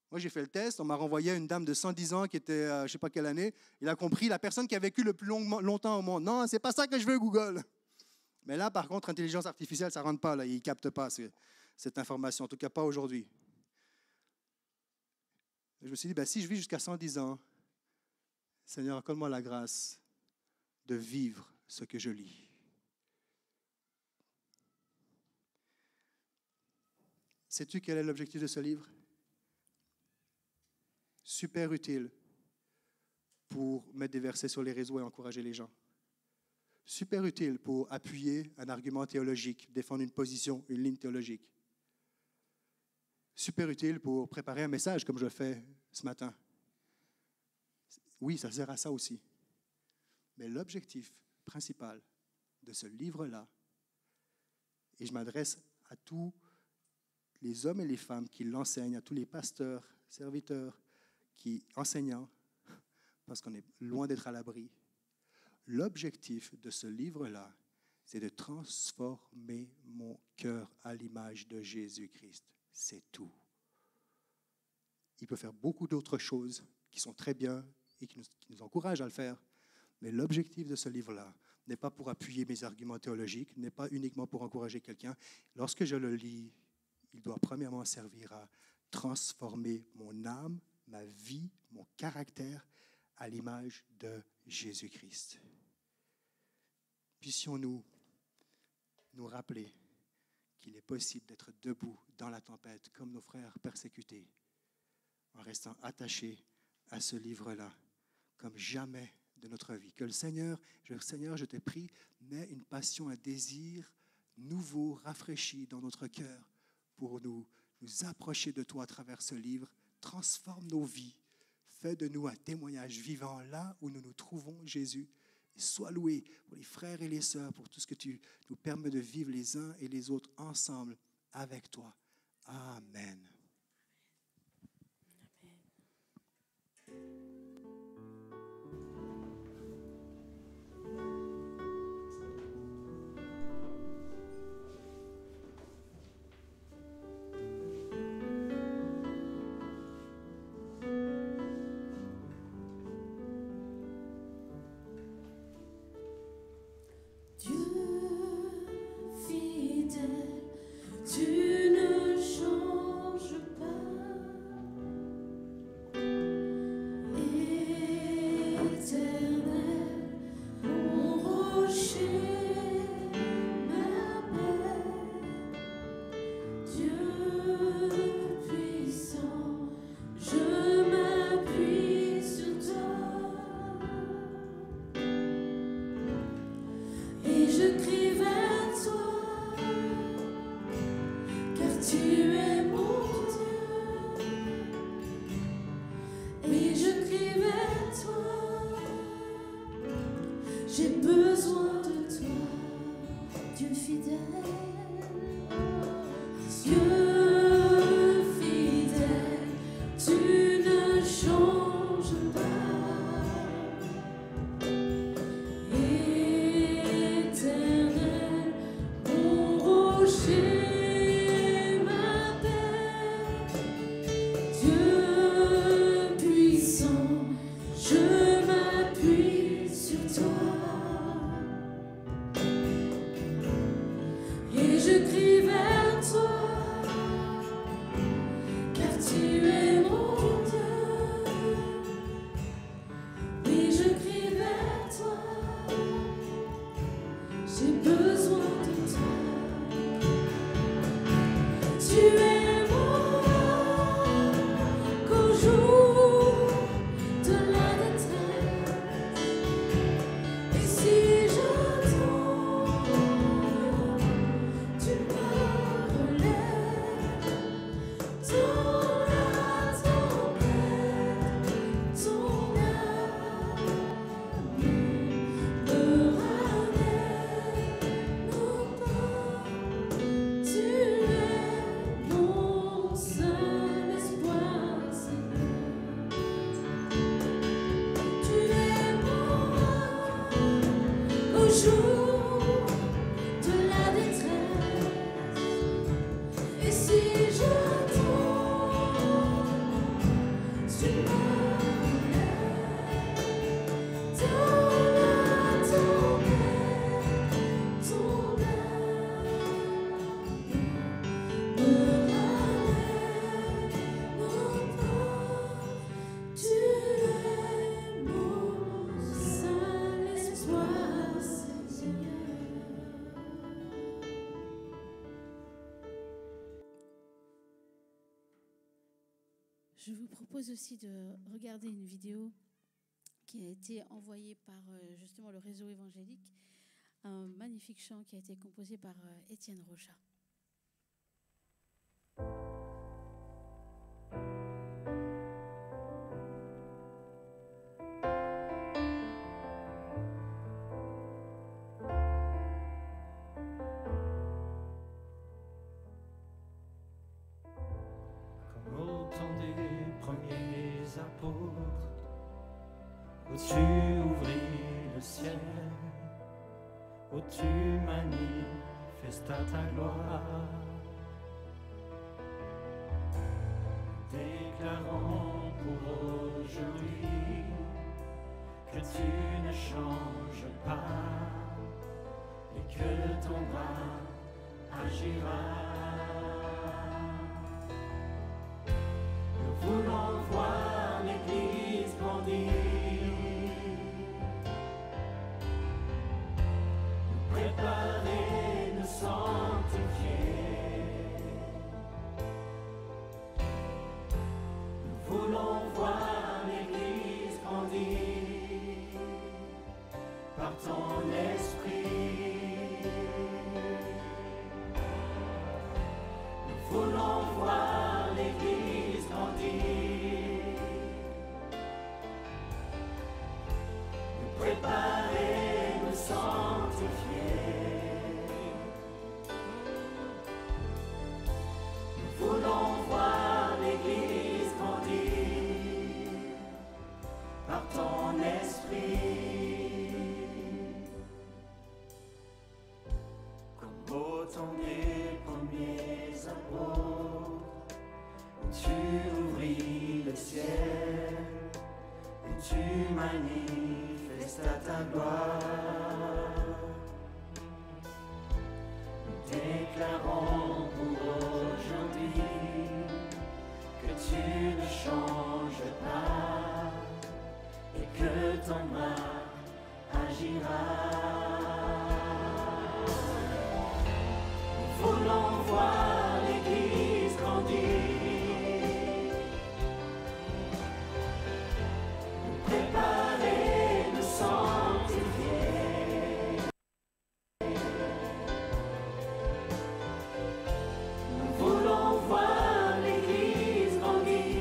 Moi, j'ai fait le test. On m'a renvoyé à une dame de 110 ans qui était, je ne sais pas quelle année. Il a compris, la personne qui a vécu le plus longtemps au monde. Non, ce n'est pas ça que je veux, Google. Mais là, par contre, intelligence artificielle, ça ne rentre pas. Là. Il ne capte pas cette information, en tout cas pas aujourd'hui. Je me suis dit, si je vis jusqu'à 110 ans, Seigneur, accorde-moi la grâce de vivre ce que je lis. Sais-tu quel est l'objectif de ce livre? Super utile pour mettre des versets sur les réseaux et encourager les gens. Super utile pour appuyer un argument théologique, défendre une position, une ligne théologique. Super utile pour préparer un message comme je fais ce matin. Oui, ça sert à ça aussi. Mais l'objectif principal de ce livre-là, et je m'adresse à tous les hommes et les femmes qui l'enseignent, à tous les pasteurs, serviteurs, enseignants, parce qu'on est loin d'être à l'abri. L'objectif de ce livre-là, c'est de transformer mon cœur à l'image de Jésus-Christ. C'est tout. Il peut faire beaucoup d'autres choses qui sont très bien et qui nous encouragent à le faire. Mais l'objectif de ce livre-là n'est pas pour appuyer mes arguments théologiques, n'est pas uniquement pour encourager quelqu'un. Lorsque je le lis, il doit premièrement servir à transformer mon âme, ma vie, mon caractère à l'image de Jésus-Christ. Puissions-nous nous rappeler qu'il est possible d'être debout dans la tempête comme nos frères persécutés en restant attachés à ce livre-là comme jamais de notre vie. Que le Seigneur, je te prie, mets une passion, un désir nouveau, rafraîchi dans notre cœur pour nous approcher de toi à travers ce livre. Transforme nos vies. Fais de nous un témoignage vivant là où nous nous trouvons, Jésus. Et sois loué pour les frères et les sœurs, pour tout ce que tu nous permets de vivre les uns et les autres ensemble avec toi. Amen. Tu ne changes pas. rocher. je crie vers toi, car tu es mon Dieu. Oui, je crie vers toi, j'ai besoin de toi. Tu es mon qu'au jour de la détresse. Et si j'attends, tu me relèves. Dans la tempête, ton amour me ramène au port. Tu es mon seul espoir, Seigneur. Tu es mon au jour de la détresse. Et si j'attends, tu me relèves. Dans la tempête, ton amour me ramène au port. Tu es mon seul espoir, Seigneur. Je vous propose aussi de regarder une vidéo qui a été envoyée par justement le réseau évangélique, un magnifique chant qui a été composé par Étienne Rocha. Comme au temps des premiers apôtres, où tu ouvris le ciel, où tu manifestas ta gloire, déclarant pour aujourd'hui que tu ne changes pas et que ton bras agira. Nous voulons voir l'Église grandir, nous préparer, nous sanctifier. Nous voulons voir l'Église grandir par ton esprit. Nous voulons voir l'Église grandir, nous préparer, nous sanctifier. Nous voulons voir l'Église grandir par ton esprit. Comme au temps des premiers apôtres, où tu ouvris le ciel, où tu manifestas ta gloire. Nous déclarons pour aujourd'hui que tu ne changes pas et que ton bras agira. Nous voulons voir l'Église grandir, nous préparer, nous sanctifier. Nous voulons voir l'Église grandir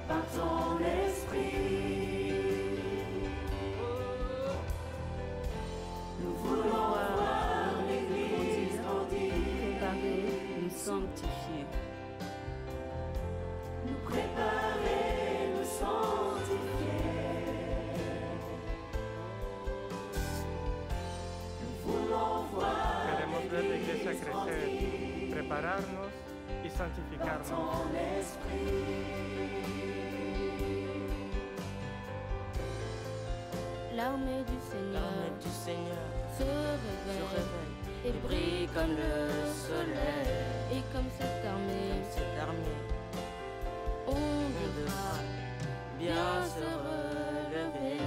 par ton esprit. Nous voulons voir l'Église grandir, préparer, nous sanctifier. nous préparer, nous sanctifier. Nous voulons voir Queremos ver la iglesia l'Église crecer, grandir prepararnos y par santificarnos. ton esprit. L'armée du Seigneur L'armée du Seigneur se se réveille réveille et comme le soleil. Et comme cette armée, on devra bien se relever.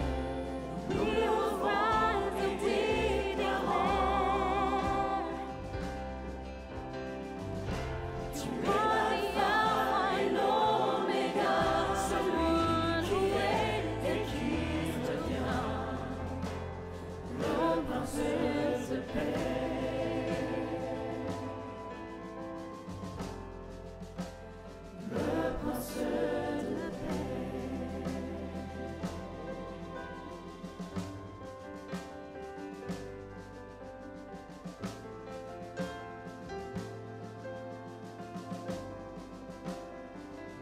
Nous voix éternelle, tu es l'alpha et l'oméga, celui qui est et qui revient, le prince de paix, le prince de paix.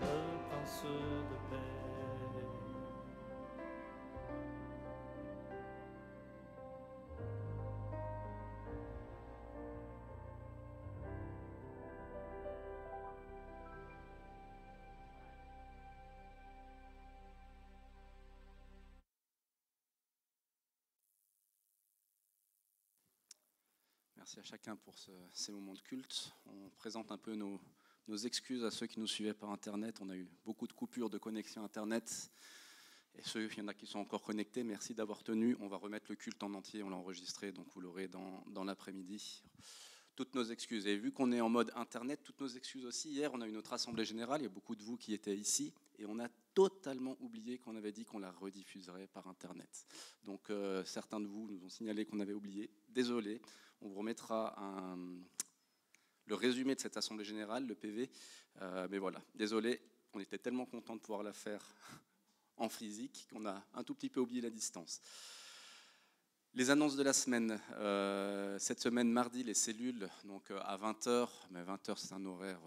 Le prince de paix. Merci à chacun pour ces moments de culte. On présente un peu nos excuses à ceux qui nous suivaient par Internet. On a eu beaucoup de coupures de connexion Internet. Et il y en a qui sont encore connectés, merci d'avoir tenu. On va remettre le culte en entier, on l'a enregistré, donc vous l'aurez dans l'après-midi. Toutes nos excuses. Et vu qu'on est en mode Internet, toutes nos excuses aussi. Hier, on a eu notre assemblée générale, il y a beaucoup de vous qui étaient ici, et on a totalement oublié qu'on avait dit qu'on la rediffuserait par Internet. Donc certains de vous nous ont signalé qu'on avait oublié. Désolé, on vous remettra le résumé de cette assemblée générale, le PV. Mais voilà, désolé, on était tellement contents de pouvoir la faire en physique qu'on a un tout petit peu oublié la distance. Les annonces de la semaine. Cette semaine, mardi, les cellules, donc à 20h. Mais 20h, c'est un horaire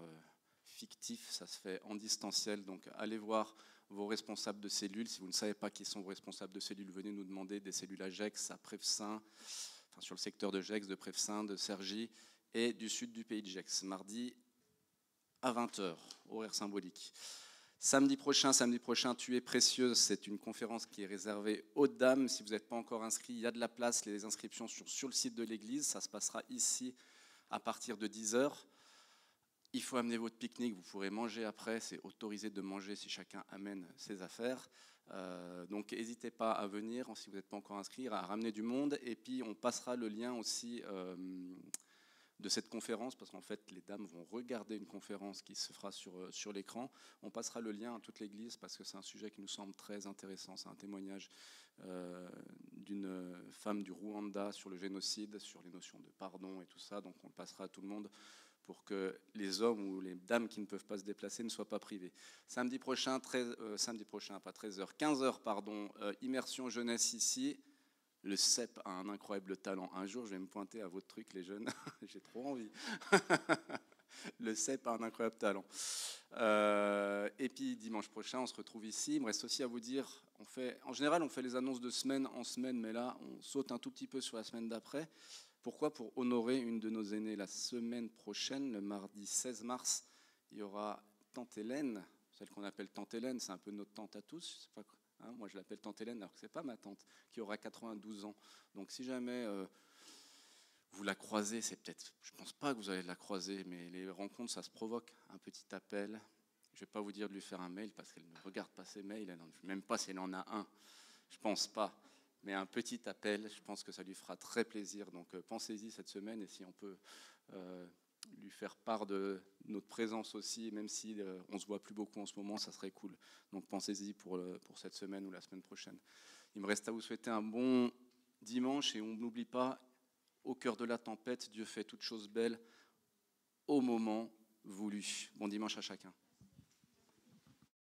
fictif, ça se fait en distanciel. Donc allez voir vos responsables de cellules. Si vous ne savez pas qui sont vos responsables de cellules, venez nous demander des cellules à Gex, à Prevcin, enfin sur le secteur de Gex, de Prevcin, de Cergy et du sud du pays de Gex. Mardi à 20h, horaire symbolique. Samedi prochain, Tu es précieuse, c'est une conférence qui est réservée aux dames. Si vous n'êtes pas encore inscrit, il y a de la place, les inscriptions sont sur le site de l'église. Ça se passera ici à partir de 10h. Il faut amener votre pique-nique, vous pourrez manger après. C'est autorisé de manger si chacun amène ses affaires. Donc n'hésitez pas à venir, si vous n'êtes pas encore inscrit, à ramener du monde. Et puis on passera le lien aussi de cette conférence, parce qu'en fait, les dames vont regarder une conférence qui se fera sur l'écran. On passera le lien à toute l'Église, parce que c'est un sujet qui nous semble très intéressant. C'est un témoignage d'une femme du Rwanda sur le génocide, sur les notions de pardon et tout ça. Donc on le passera à tout le monde pour que les hommes ou les dames qui ne peuvent pas se déplacer ne soient pas privés. Samedi prochain, pas 13h, 15h, pardon, immersion jeunesse ici. Le CEP a un incroyable talent. Un jour, je vais me pointer à votre truc, les jeunes. J'ai trop envie. Le CEP a un incroyable talent. Et puis, dimanche prochain, on se retrouve ici. Il me reste aussi à vous dire, en général, on fait les annonces de semaine en semaine, mais là, on saute un tout petit peu sur la semaine d'après. Pourquoi ? Pour honorer une de nos aînées. La semaine prochaine, le mardi 16 mars, il y aura Tante Hélène, celle qu'on appelle Tante Hélène. C'est un peu notre tante à tous. Je sais pas quoi. Hein, moi, je l'appelle Tante Hélène, alors que ce n'est pas ma tante, qui aura 92 ans. Donc, si jamais vous la croisez, c'est peut-être... Je ne pense pas que vous allez la croiser, mais les rencontres, ça se provoque. Un petit appel. Je ne vais pas vous dire de lui faire un mail, parce qu'elle ne regarde pas ses mails. Je ne sais même pas si elle en a un. Je ne pense pas. Mais un petit appel, je pense que ça lui fera très plaisir. Donc, pensez-y cette semaine, et si on peut... lui faire part de notre présence aussi, même si on ne se voit plus beaucoup en ce moment, ça serait cool. Donc pensez-y pour cette semaine ou la semaine prochaine. Il me reste à vous souhaiter un bon dimanche, et on n'oublie pas, au cœur de la tempête, Dieu fait toutes choses belles au moment voulu. Bon dimanche à chacun.